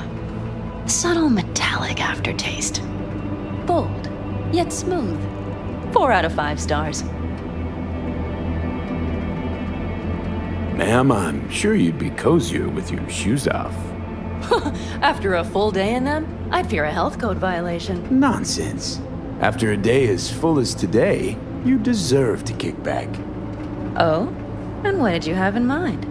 Subtle metallic aftertaste. Bold, yet smooth. 4 out of 5 stars. Ma'am, I'm sure you'd be cozier with your shoes off. After a full day in them, I'd fear a health code violation. Nonsense. After a day as full as today, You deserve to kick back. Oh? And what did you have in mind?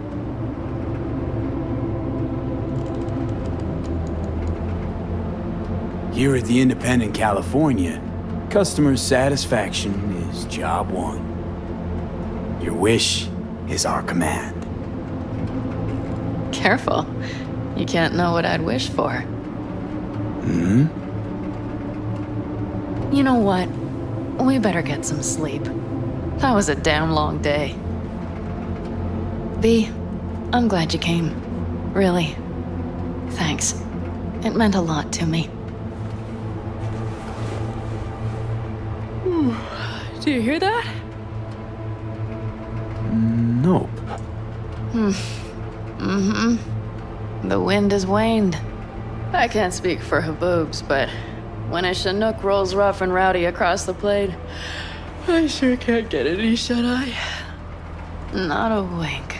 Here at the Independent California, customer satisfaction is job one. Your wish is our command. Careful. You can't know what I'd wish for. Hmm? You know what? We better get some sleep. That was a damn long day. V, I'm glad you came. Really. Thanks. It meant a lot to me. Do you hear that? Nope. Mm-hmm. The wind has waned. I can't speak for Haboobs, but when a Chinook rolls rough and rowdy across the plain, I sure can't get any shut-eye. Not a wink.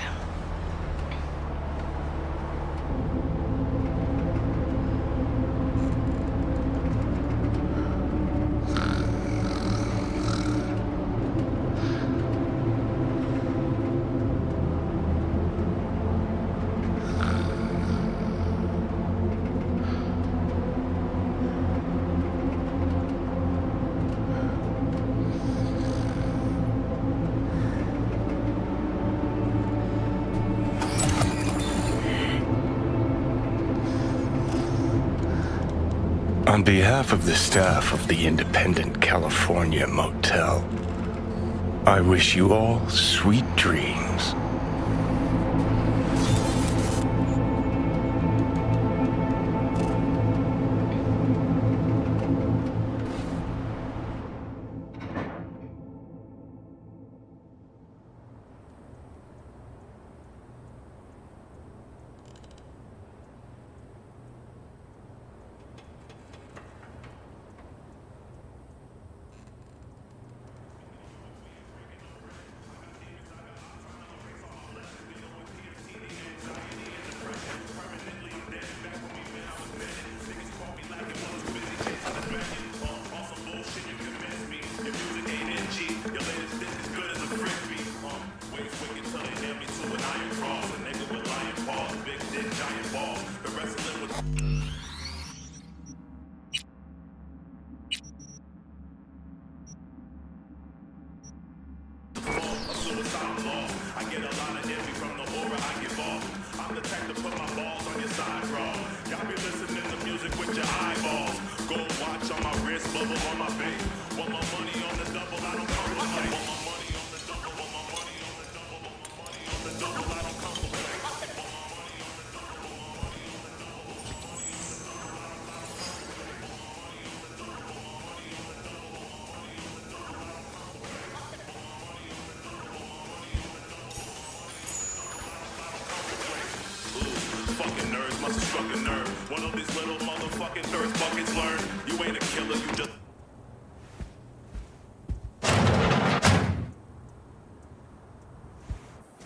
On behalf of the staff of the Independent California Motel, I wish you all sweet dreams.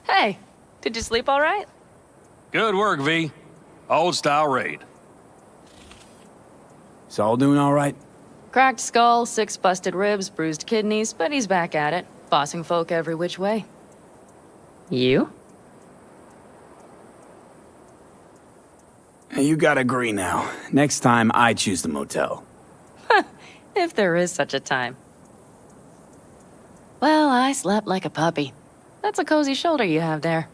Hey, did you sleep all right? Good work, V. Old style raid. Saul doing all right? Cracked skull, 6 busted ribs, bruised kidneys, but he's back at it, bossing folk every which way. You? You gotta agree now. Next time, I choose the motel. If there is such a time. Well, I slept like a puppy. That's a cozy shoulder you have there.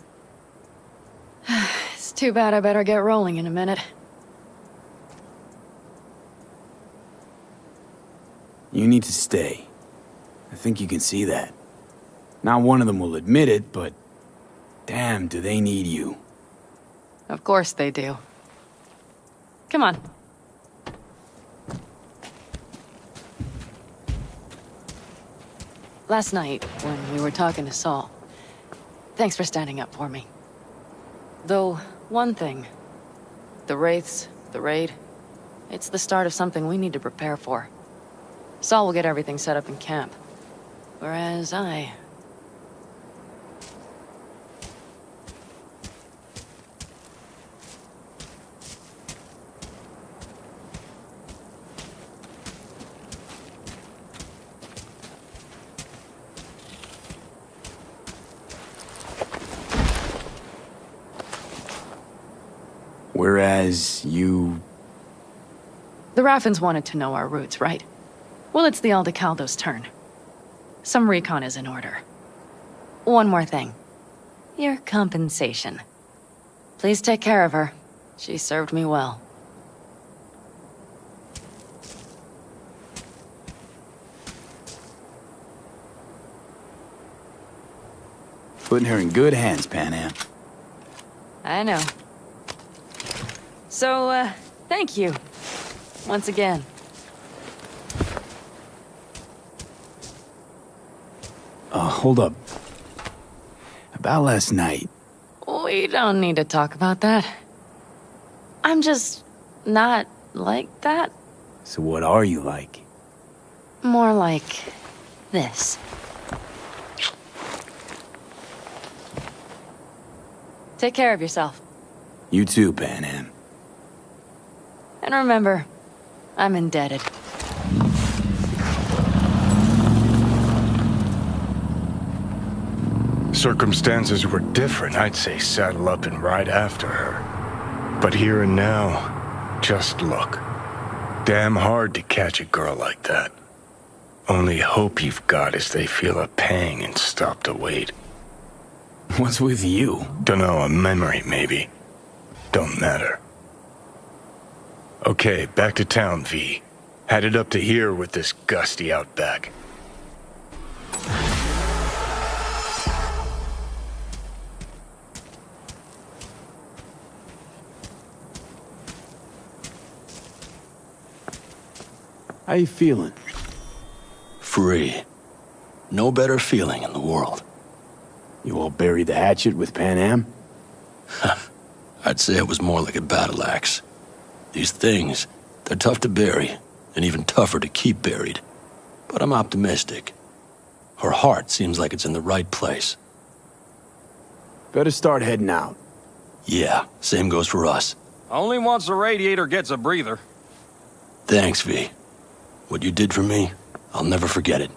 It's too bad I better get rolling in a minute. You need to stay. I think you can see that. Not one of them will admit it, but damn, do they need you. Of course they do. Come on. Last night, when we were talking to Saul, thanks for standing up for me. Though, one thing. The Wraiths, the raid, it's the start of something we need to prepare for. Saul will get everything set up in camp. Whereas I... Whereas you... The Raffins wanted to know our roots, right? Well, it's the Aldecaldo's turn. Some recon is in order. One more thing. Your compensation. Please take care of her. She served me well. Putting her in good hands, Panam. I know. So, thank you. Once again. Hold up. About last night. We don't need to talk about that. I'm just not like that. So what are you like? More like this. Take care of yourself. You too, Panam. And remember, I'm indebted. Circumstances were different, I'd say saddle up and ride after her. But here and now, just look. Damn hard to catch a girl like that. Only hope you've got is they feel a pang and stop to wait. What's with you? Dunno, a memory maybe. Don't matter. Okay, back to town, V. Headed up to here with this gusty outback. How you feeling? Free. No better feeling in the world. You all buried the hatchet with Panam? I'd say it was more like a battle axe. These things, they're tough to bury, and even tougher to keep buried. But I'm optimistic. Her heart seems like it's in the right place. Better start heading out. Yeah, same goes for us. Only once the radiator gets a breather. Thanks, V. What you did for me, I'll never forget it.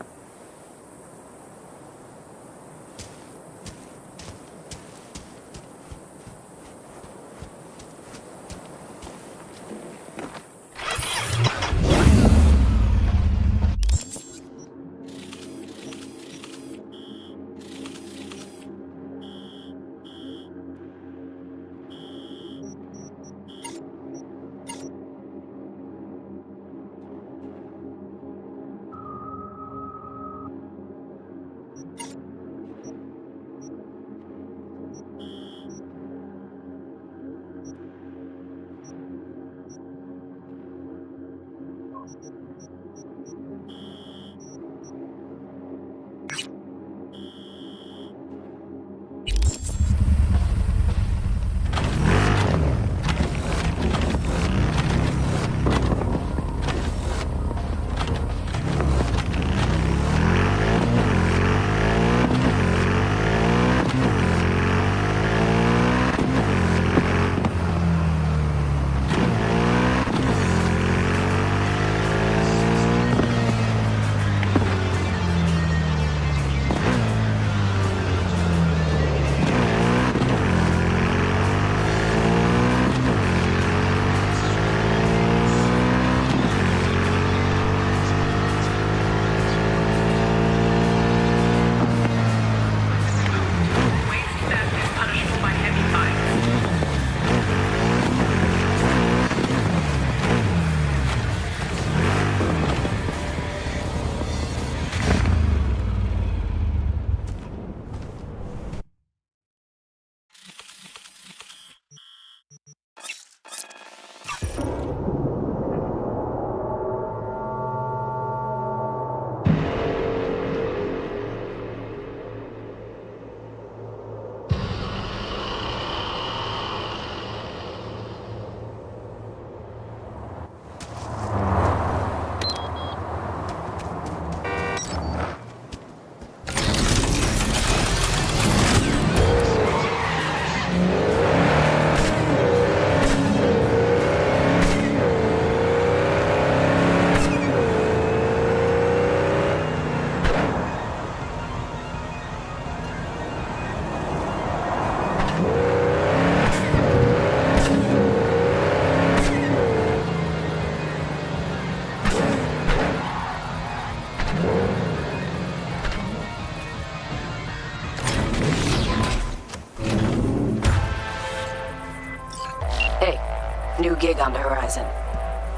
New gig on the horizon.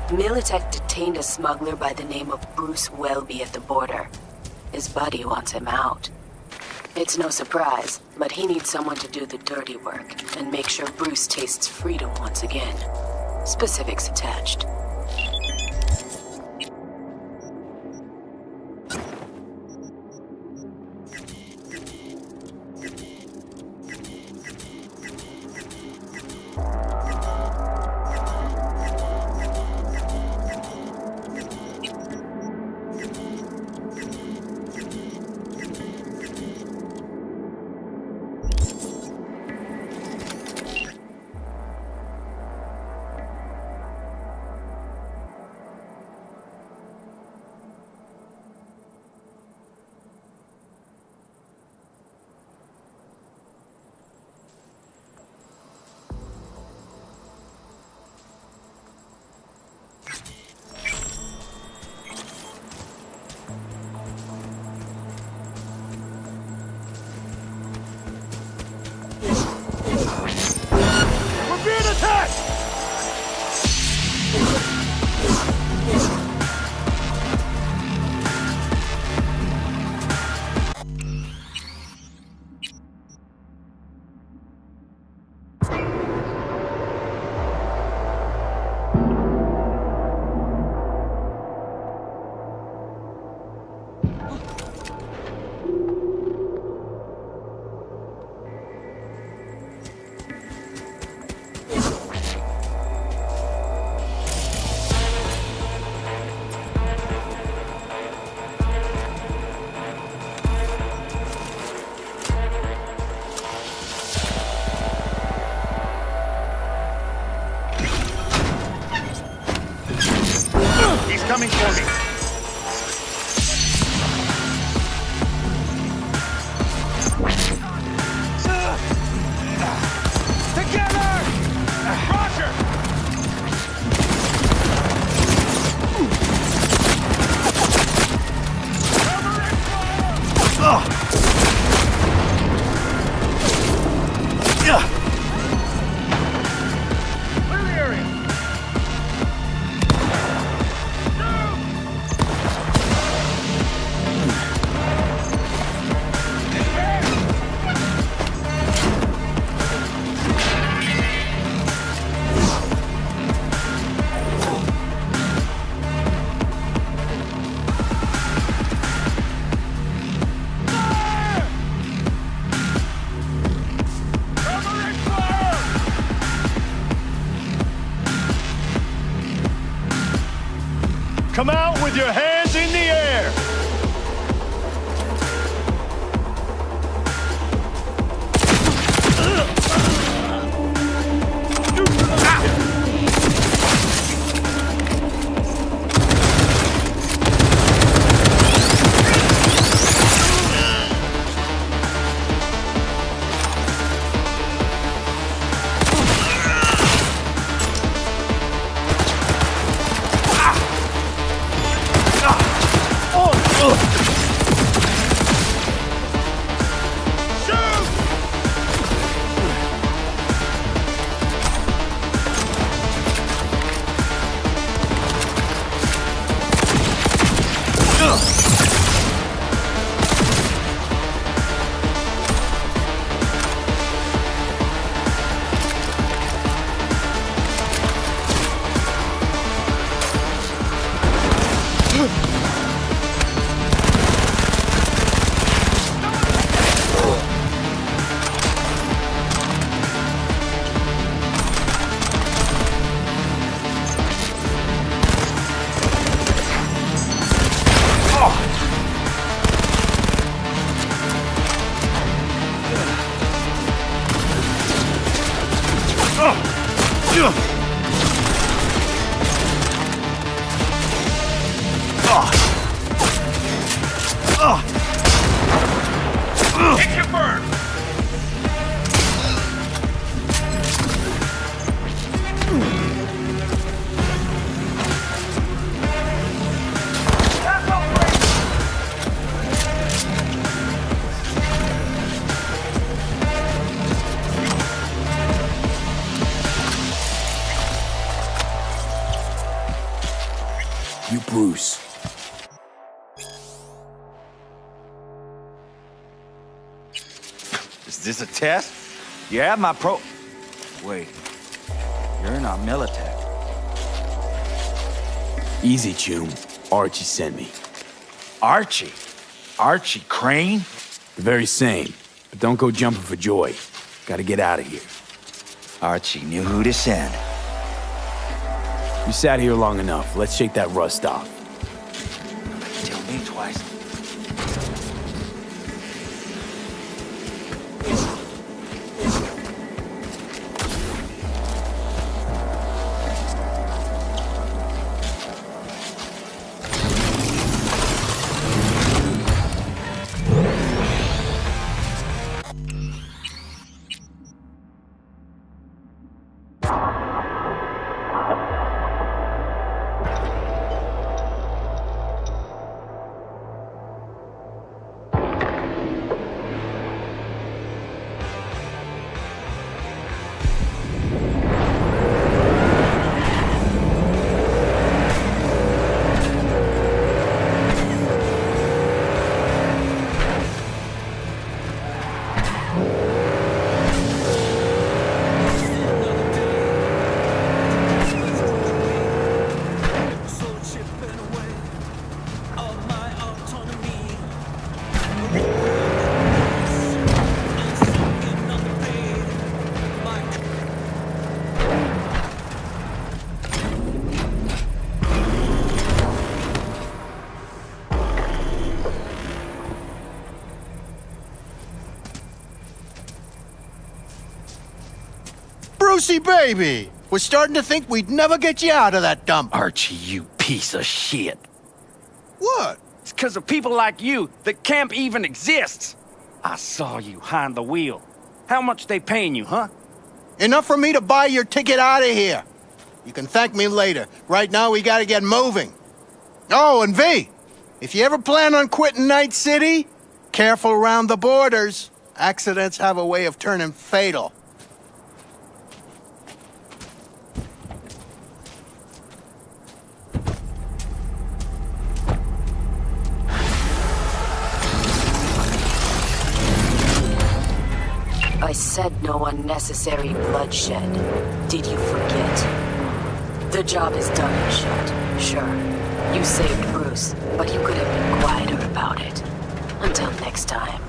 Militech detained a smuggler by the name of Bruce Welby at the border. His buddy wants him out. It's no surprise, but he needs someone to do the dirty work and make sure Bruce tastes freedom once again. Specifics attached. Coming for me. Together! Roger! Clear the area! Come out with your hands in the air! Hit your burn! Bruce. Is this a test? You have my pro... Wait. You're not Militech. Easy, Chum. Archie sent me. Archie? Archie Crane? The very same. But don't go jumping for joy. Gotta get out of here. Archie knew who to send. You sat here long enough. Let's shake that rust off. Tell me twice. Brucey, baby! We're starting to think we'd never get you out of that dump. Archie, you piece of shit. What? It's because of people like you that camp even exists. I saw you behind the wheel. How much they paying you, huh? Enough for me to buy your ticket out of here. You can thank me later. Right now, we gotta get moving. Oh, and V, if you ever plan on quitting Night City, careful around the borders. Accidents have a way of turning fatal. I said no unnecessary bloodshed. Did you forget? The job is done and shut, sure. You saved Bruce, but you could have been quieter about it. Until next time.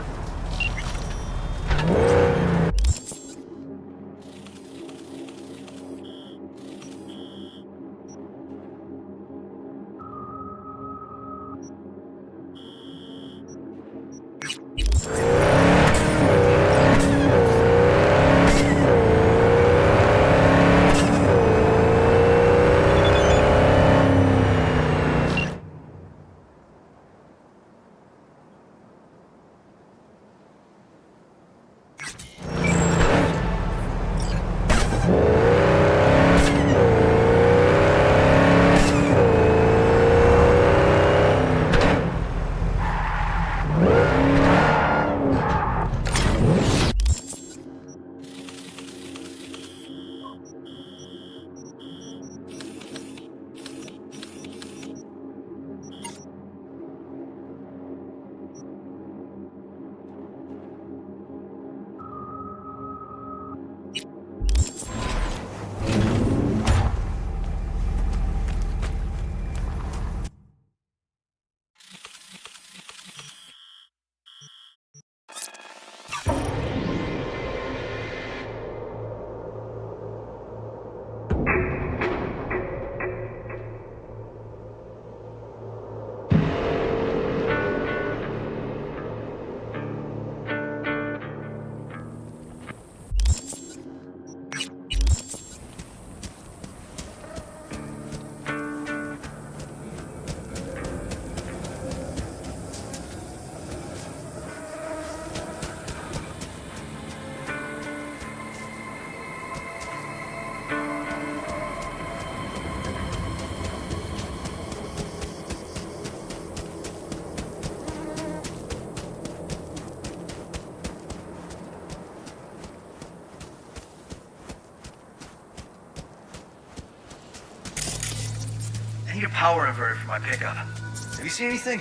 need a power inverter for my pickup. Have you seen anything?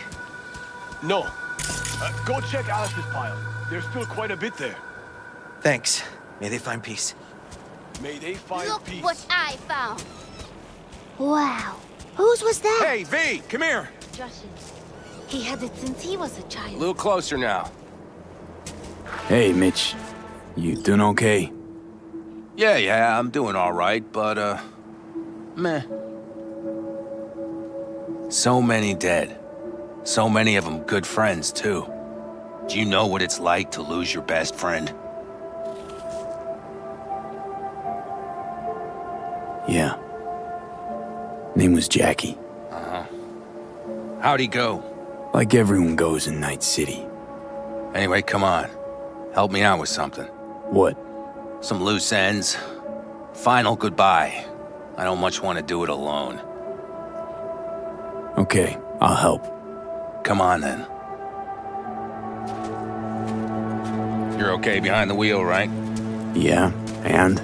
No. Go check Alice's pile. There's still quite a bit there. Thanks. May they find peace. May they find Look peace. what I found. Wow. Whose was that? Hey, V, come here. Josh's. He had it since he was a child. A little closer now. Hey, Mitch. You doing okay? Yeah, I'm doing all right, but, meh. So many dead. So many of them good friends, too. Do you know what it's like to lose your best friend? Yeah. Name was Jackie. Uh-huh. How'd he go? Like everyone goes in Night City. Anyway, come on. Help me out with something. What? Some loose ends. Final goodbye. I don't much want to do it alone. Okay, I'll help. Come on, then. You're okay behind the wheel, right? Yeah, and?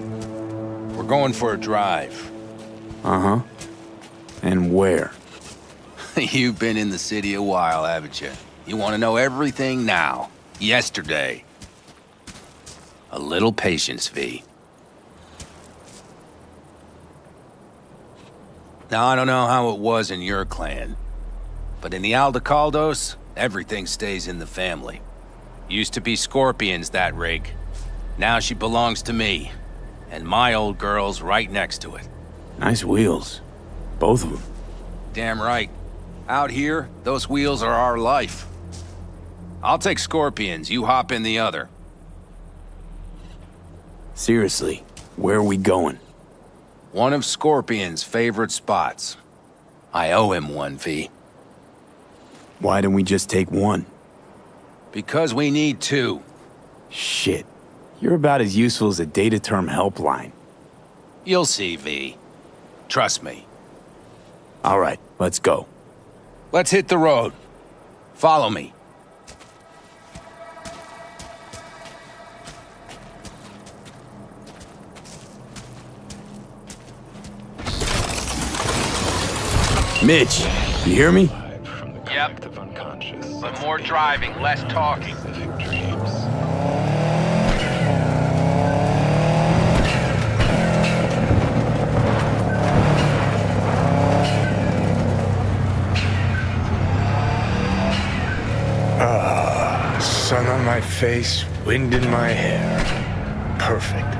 We're going for a drive. Uh-huh. And where? You've been in the city a while, haven't you? You want to know everything now. Yesterday. A little patience, V. Now, I don't know how it was in your clan, but in the Aldecaldos, everything stays in the family. Used to be Scorpion's, that rig. Now she belongs to me, and my old girl's right next to it. Nice wheels. Both of them. Damn right. Out here, those wheels are our life. I'll take Scorpion's, you hop in the other. Seriously, where are we going? One of Scorpion's favorite spots. I owe him one, V. Why don't we just take one? Because we need two. Shit. You're about as useful as a data term helpline. You'll see, V. Trust me. All right, let's go. Let's hit the road. Follow me. Mitch, you hear me? Yep. But more driving, less talking. Sun on my face, wind in my hair. Perfect.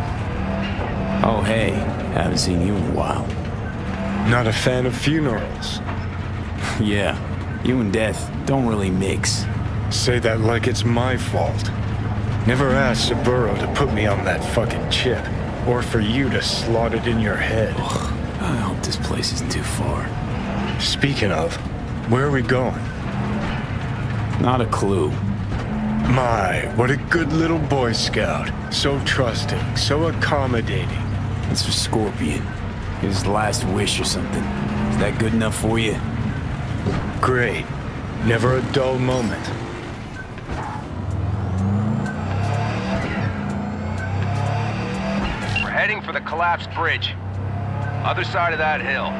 Oh, hey. Haven't seen you in a while. Not a fan of funerals. Yeah, you and death don't really mix. Say that like it's my fault. Never asked Saburo to put me on that fucking chip, or for you to slot it in your head. Ugh, I hope this place isn't too far. Speaking of, where are we going? Not a clue. My, what a good little Boy Scout. So trusting, so accommodating. It's for Scorpion. His last wish or something. Is that good enough for you? Great. Never a dull moment. We're heading for the collapsed bridge. Other side of that hill.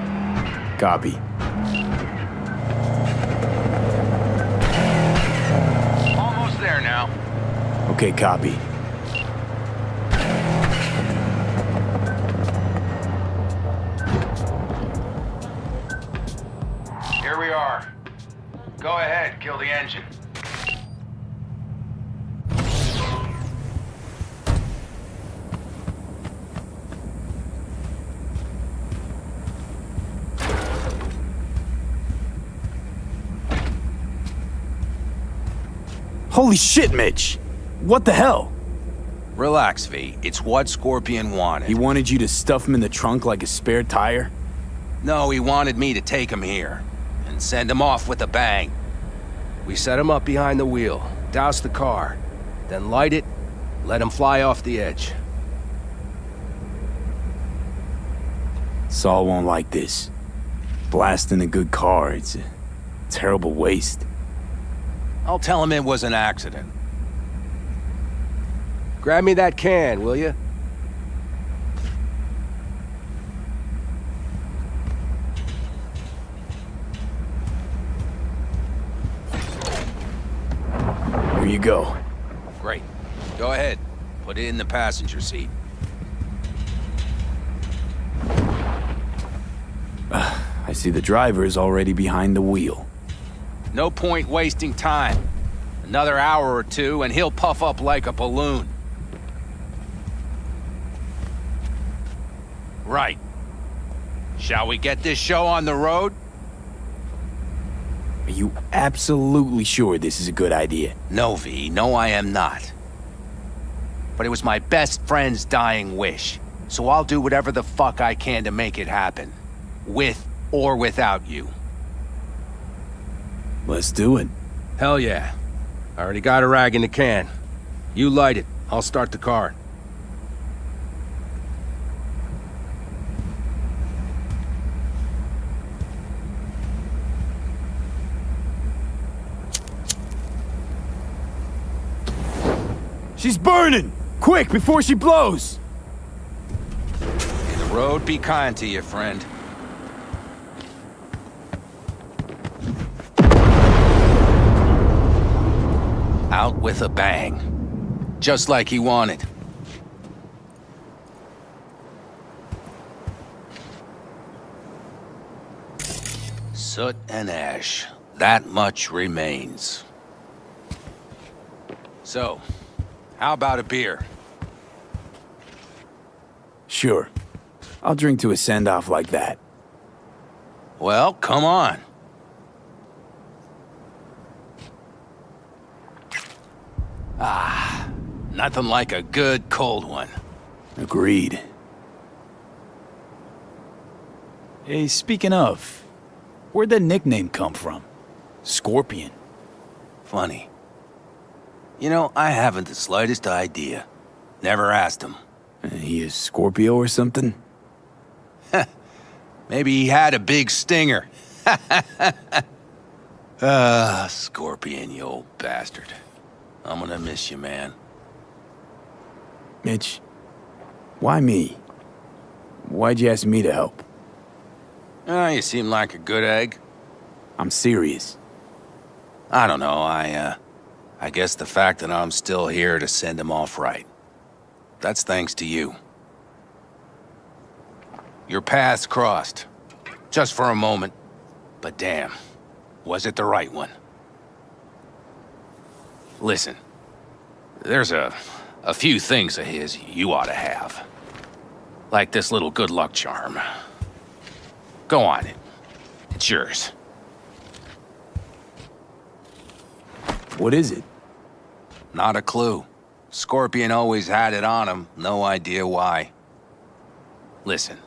Copy. Almost there now. Okay, copy. Here we are. Go ahead, kill the engine. Holy shit, Mitch! What the hell? Relax, V. It's what Scorpion wanted. He wanted you to stuff him in the trunk like a spare tire? No, he wanted me to take him here and send him off with a bang. We set him up behind the wheel, douse the car, then light it, let him fly off the edge. Saul won't like this. Blasting a good car, it's a terrible waste. I'll tell him it was an accident. Grab me that can, will you? you go. Great. Go ahead. Put it in the passenger seat. I see the driver is already behind the wheel. No point wasting time. Another hour or two, and he'll puff up like a balloon. Right. Shall we get this show on the road? Are you absolutely sure this is a good idea? No, V. No, I am not. But it was my best friend's dying wish. So I'll do whatever the fuck I can to make it happen. With or without you. Let's do it. Hell yeah. I already got a rag in the can. You light it. I'll start the car. She's burning! Quick, before she blows! May the road be kind to you, friend. Out with a bang. Just like he wanted. Soot and ash. That much remains. So, how about a beer? Sure. I'll drink to a send-off like that. Well, come on. Ah, nothing like a good cold one. Agreed. Hey, speaking of, where'd that nickname come from? Scorpion. Funny. You know, I haven't the slightest idea. Never asked him. He is Scorpio or something? Maybe he had a big stinger. Scorpion, you old bastard. I'm gonna miss you, man. Mitch, why me? Why'd you ask me to help? You seem like a good egg. I'm serious. I don't know, I guess the fact that I'm still here to send him off right. That's thanks to you. Your paths crossed. Just for a moment. But damn, was it the right one? Listen, there's a few things of his you ought to have. Like this little good luck charm. Go on, it's yours. What is it? Not a clue. Scorpion always had it on him, no idea why. Listen,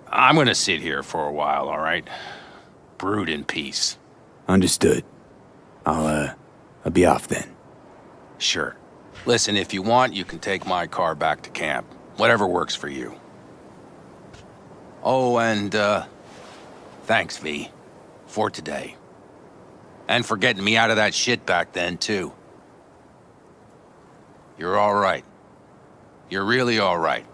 I'm gonna sit here for a while, all right? Brood in peace. Understood. I'll be off then. Sure. Listen, if you want, you can take my car back to camp. Whatever works for you. Oh, and, thanks, V. For today. And for getting me out of that shit back then, too. You're all right. You're really all right.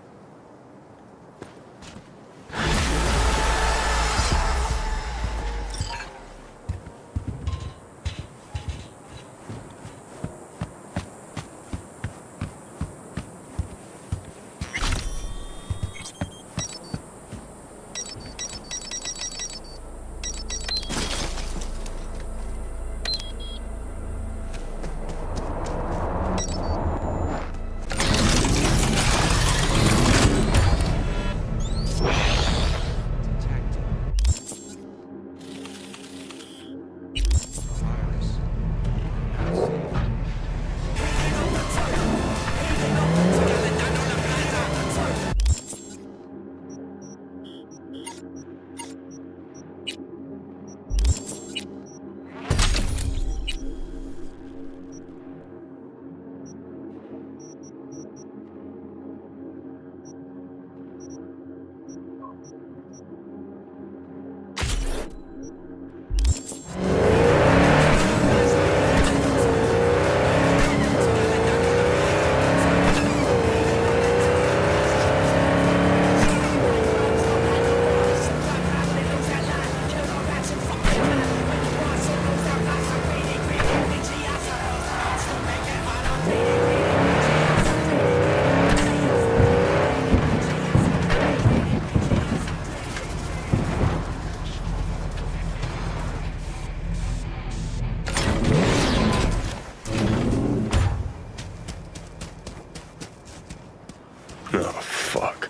Oh, fuck.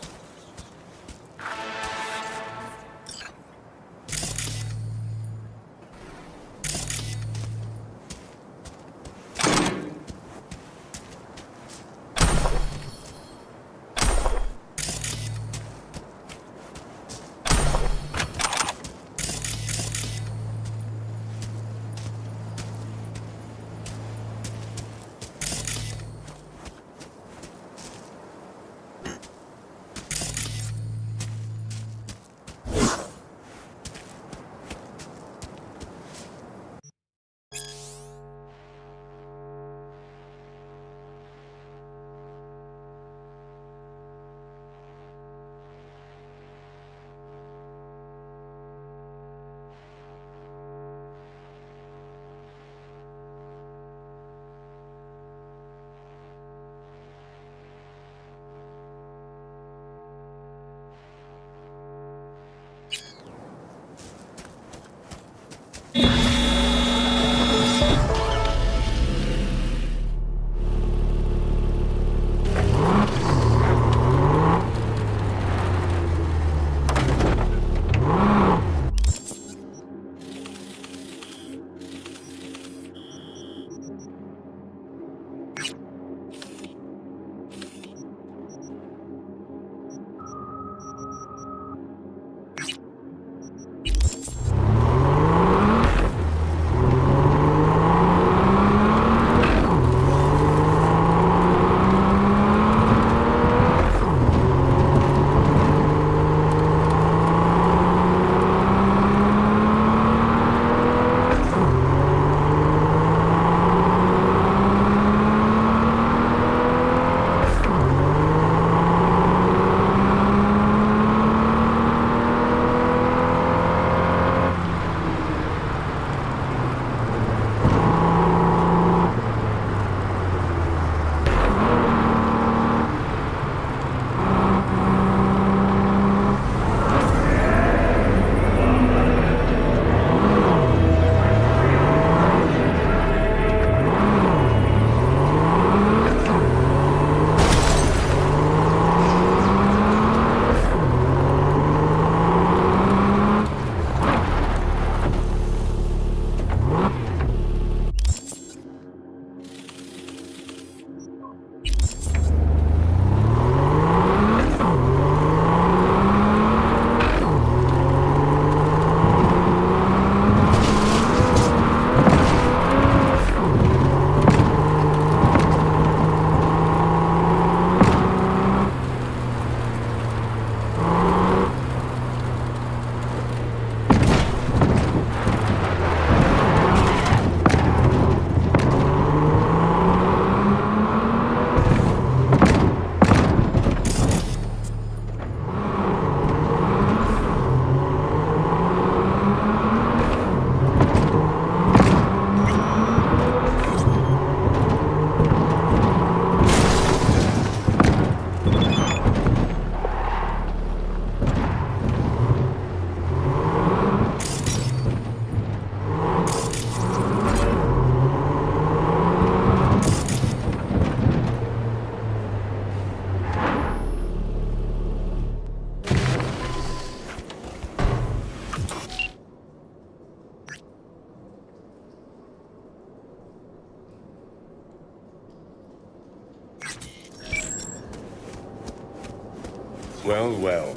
Well, well.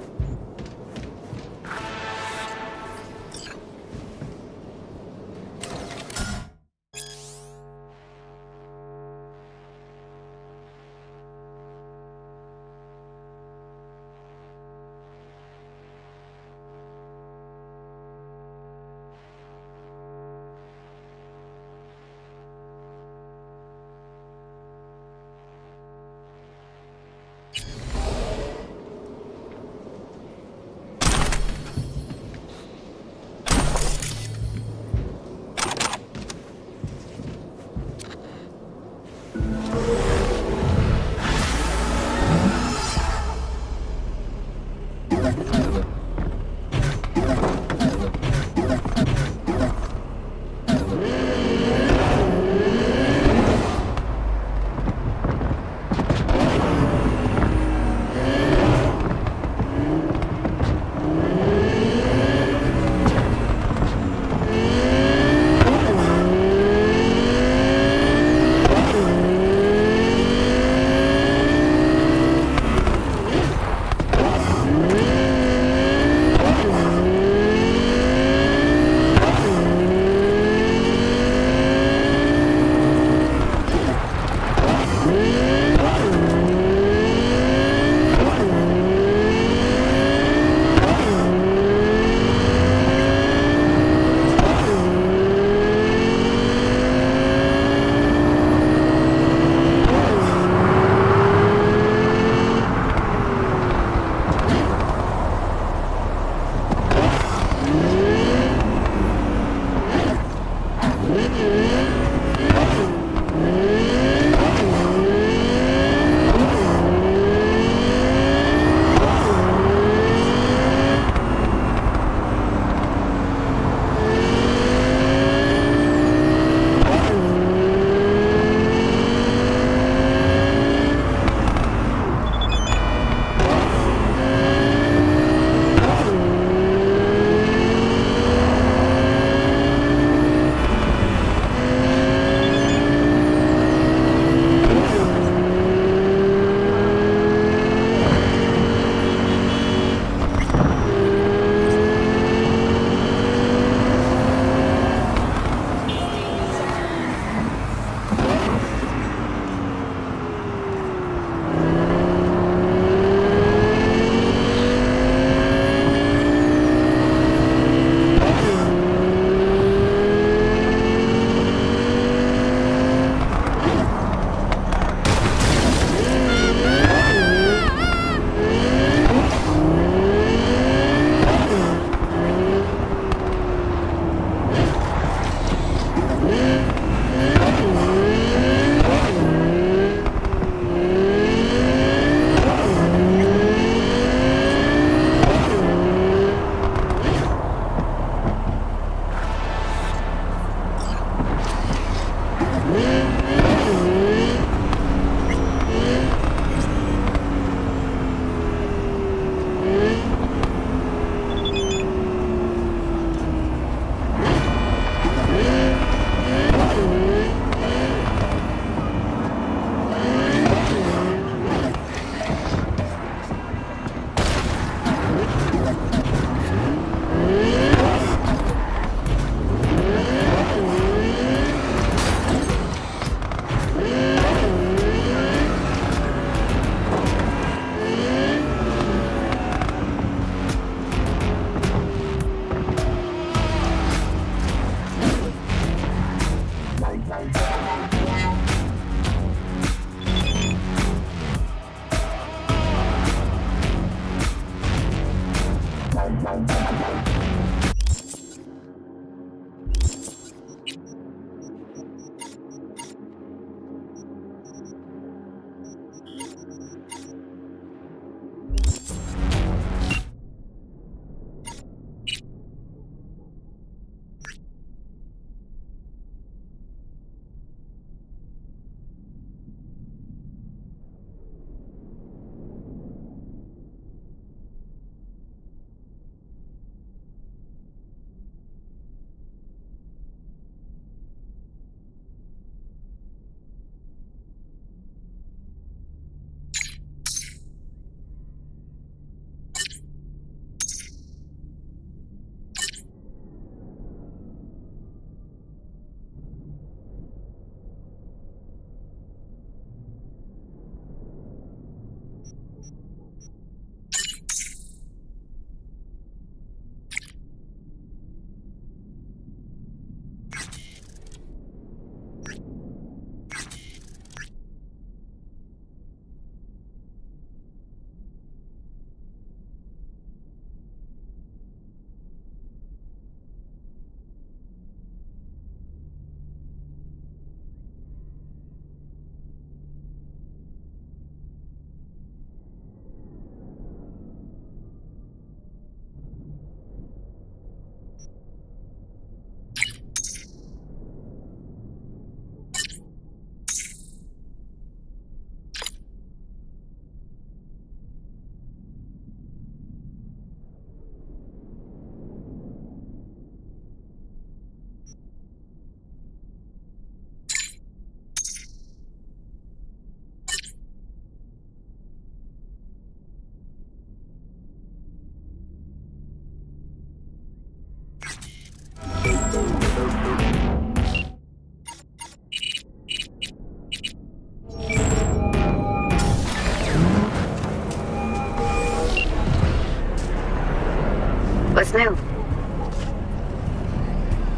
new?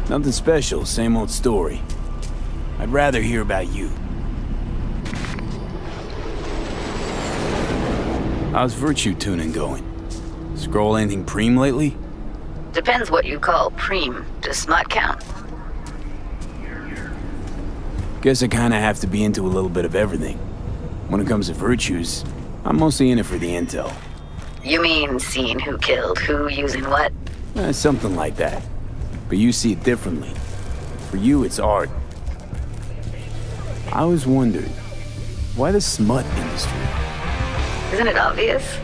Nothing special, same old story. I'd rather hear about you. How's virtue tuning going? Scroll anything preem lately? Depends what you call preem. Does smut count? Guess I kinda have to be into a little bit of everything. When it comes to virtues, I'm mostly in it for the intel. You mean seeing who killed who using what? Something like that. But you see it differently. For you, it's art. I was wondering, why the smut industry? Isn't it obvious?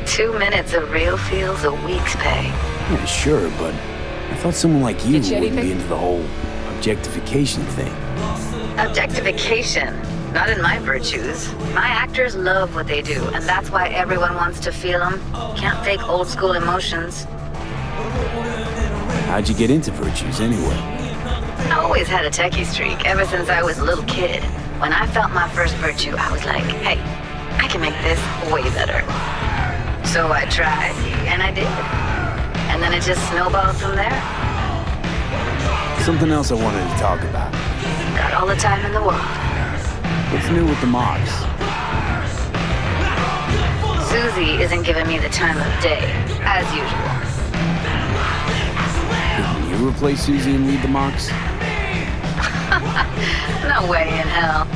2 minutes of real feels a week's pay. Yeah, sure, but I thought someone like you Get you wouldn't be anything? into the whole objectification thing. Objectification. Not in my virtues. My actors love what they do, and that's why everyone wants to feel them. Can't fake old school emotions. How'd you get into virtues anyway? I always had a techie streak ever since I was a little kid. When I felt my first virtue, I was like, hey, I can make this way better. So I tried, and I did. And then it just snowballed from there. Something else I wanted to talk about. Got all the time in the world. What's new with the mobs? Susie isn't giving me the time of day, as usual. Couldn't you replace Susie and lead the mocks? No way in hell.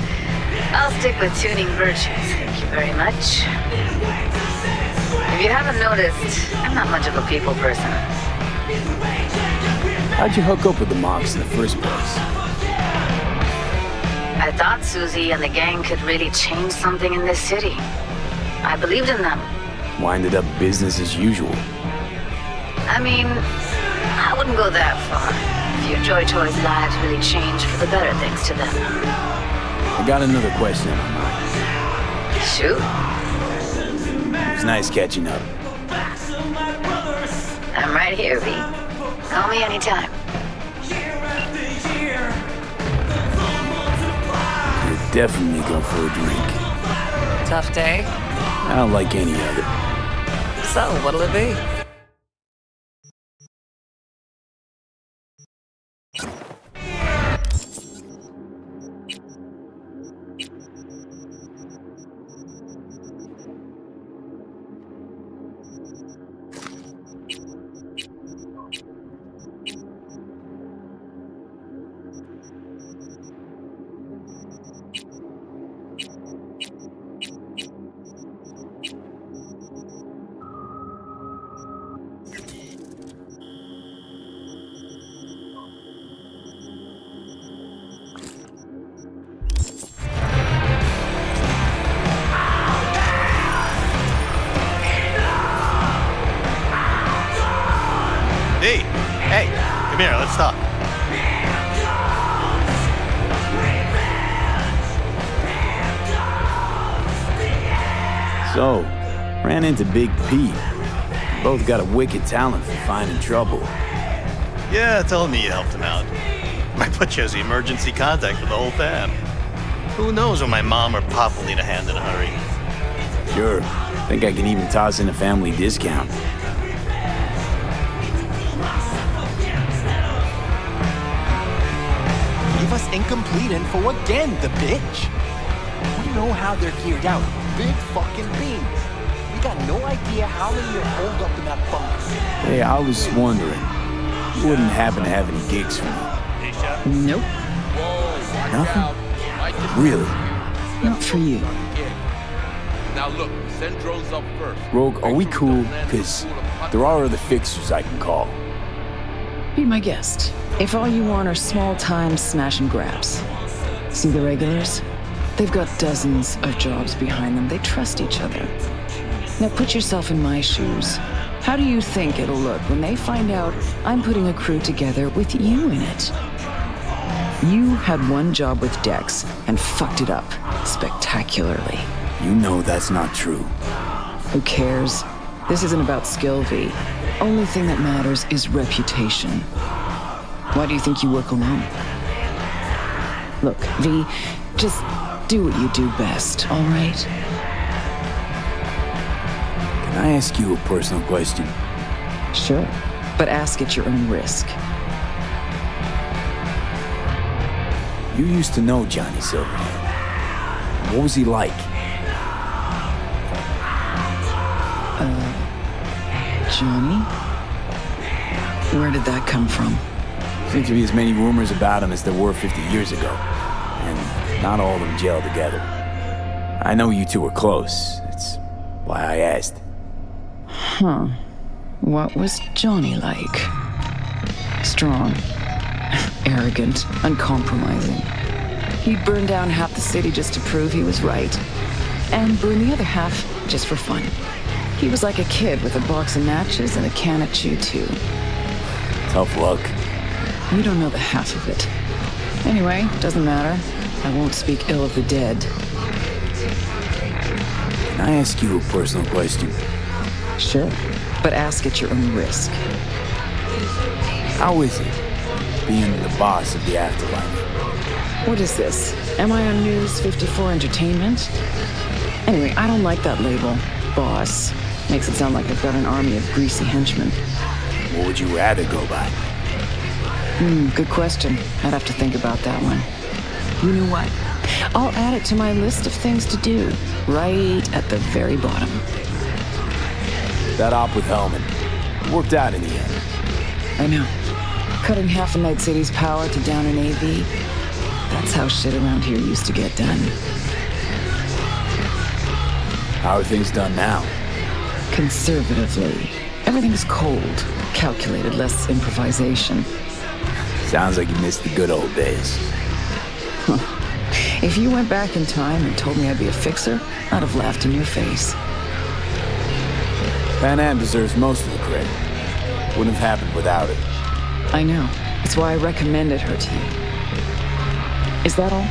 I'll stick with tuning virtues, thank you very much. If you haven't noticed, I'm not much of a people person. How'd you hook up with the mocks in the first place? I thought Susie and the gang could really change something in this city. I believed in them. Winded up business as usual. I mean, I wouldn't go that far. Few Joy Toys' lives really changed for the better thanks to them. I got another question in my mind. Shoot. It was nice catching up. I'm right here, V. Call me anytime. You'd definitely go for a drink. Tough day? Not like any other. So, what'll it be? Hey, come here, let's talk. So, ran into Big Pete. Both got a wicked talent for finding trouble. Yeah, told me you helped him out. I put you as the emergency contact for the whole fam. Who knows when my mom or pop will need a hand in a hurry. Sure, think I can even toss in a family discount. Give us incomplete info again, the bitch. We know how they're geared out. Big fucking beans. We got no idea how many are holed up in that bunker. Hey, I was wondering, you wouldn't happen to have any gigs for me? Nope. Nothing? Really? Not for you. Now look, send drones up first. Rogue, are we cool? Because there are other fixers I can call. Be my guest. If all you want are small-time smash and grabs. See the regulars? They've got dozens of jobs behind them. They trust each other. Now put yourself in my shoes. How do you think it'll look when they find out I'm putting a crew together with you in it? You had one job with Dex and fucked it up spectacularly. You know that's not true. Who cares? This isn't about skill, V. Only thing that matters is reputation. Why do you think you work alone? Look, V, just do what you do best, all right? Can I ask you a personal question? Sure. but ask at your own risk. You used to know Johnny Silverhand. What was he like? Johnny? Where did that come from? Seems to be as many rumors about him as there were 50 years ago. And not all of them gel together. I know you two were close. It's why I asked. Huh. What was Johnny like? Strong. Arrogant. Uncompromising. He'd burn down half the city just to prove he was right. And burn the other half just for fun. He was like a kid with a box of matches and a can of chew-chew. Tough luck. You don't know the half of it. Anyway, doesn't matter. I won't speak ill of the dead. Can I ask you a personal question? Sure, but ask at your own risk. How is it being the boss of the afterlife? What is this? Am I on News 54 Entertainment? Anyway, I don't like that label. Boss. Makes it sound like I've got an army of greasy henchmen. What would you rather go by? Good question. I'd have to think about that one. You know what? I'll add it to my list of things to do, right at the very bottom. That op with Hellman worked out in the end. I know. Cutting half of Night City's power to down an AV. That's how shit around here used to get done. How are things done now? Conservatively. Everything's cold, calculated, less improvisation. Sounds like you missed the good old days. Huh. If you went back in time and told me I'd be a fixer, I'd have laughed in your face. Pan Am deserves most of the credit. Wouldn't have happened without it. I know. That's why I recommended her to you. Is that all?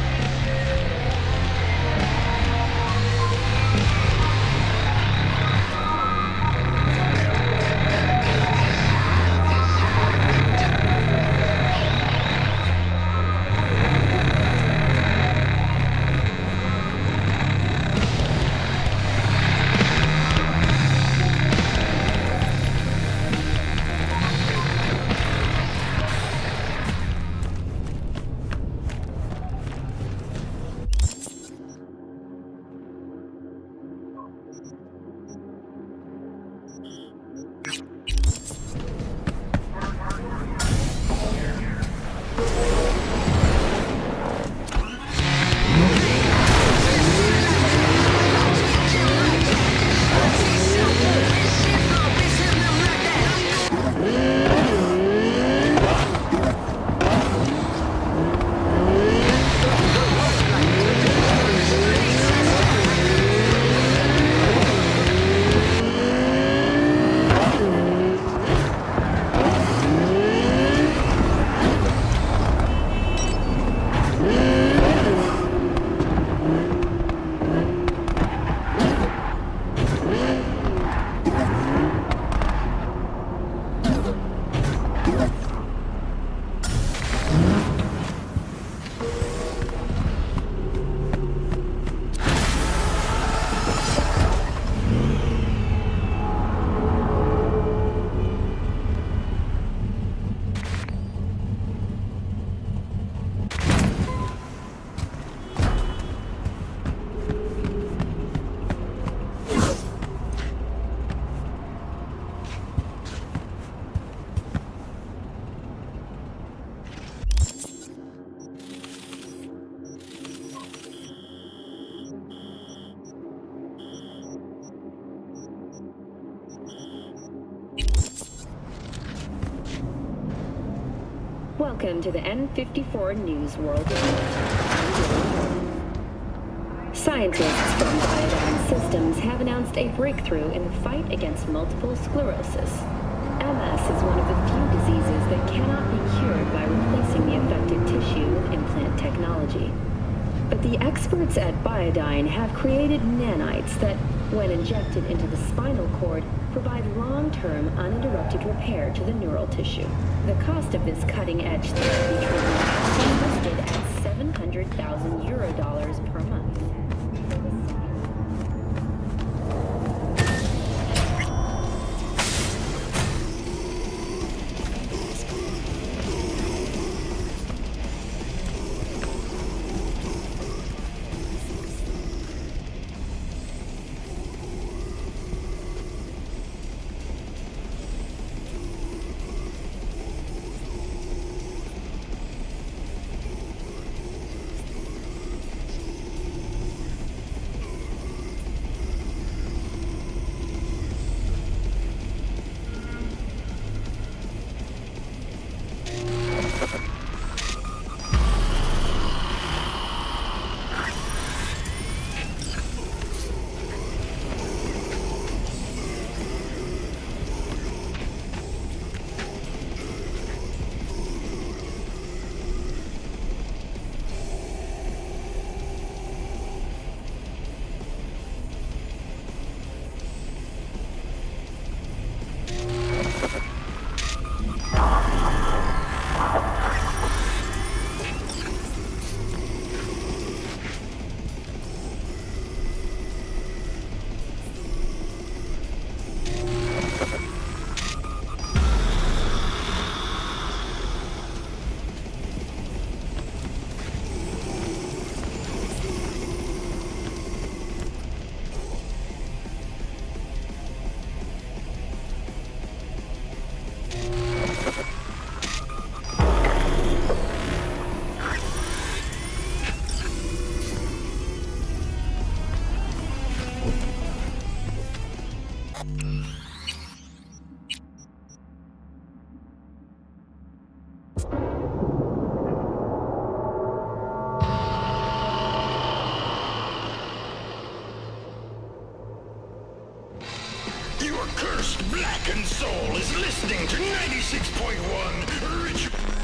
Welcome to the N54 News World. Scientists from Biodyne Systems have announced a breakthrough in the fight against multiple sclerosis. MS is one of the few diseases that cannot be cured by replacing the affected tissue with implant technology. But the experts at Biodyne have created nanites that, when injected into the spinal cord, provide long-term uninterrupted repair to the neural tissue. The cost of this cutting-edge therapy treatment is listed at 700,000 euro dollars per month. Your cursed blackened soul is listening to 96.1 Ritual.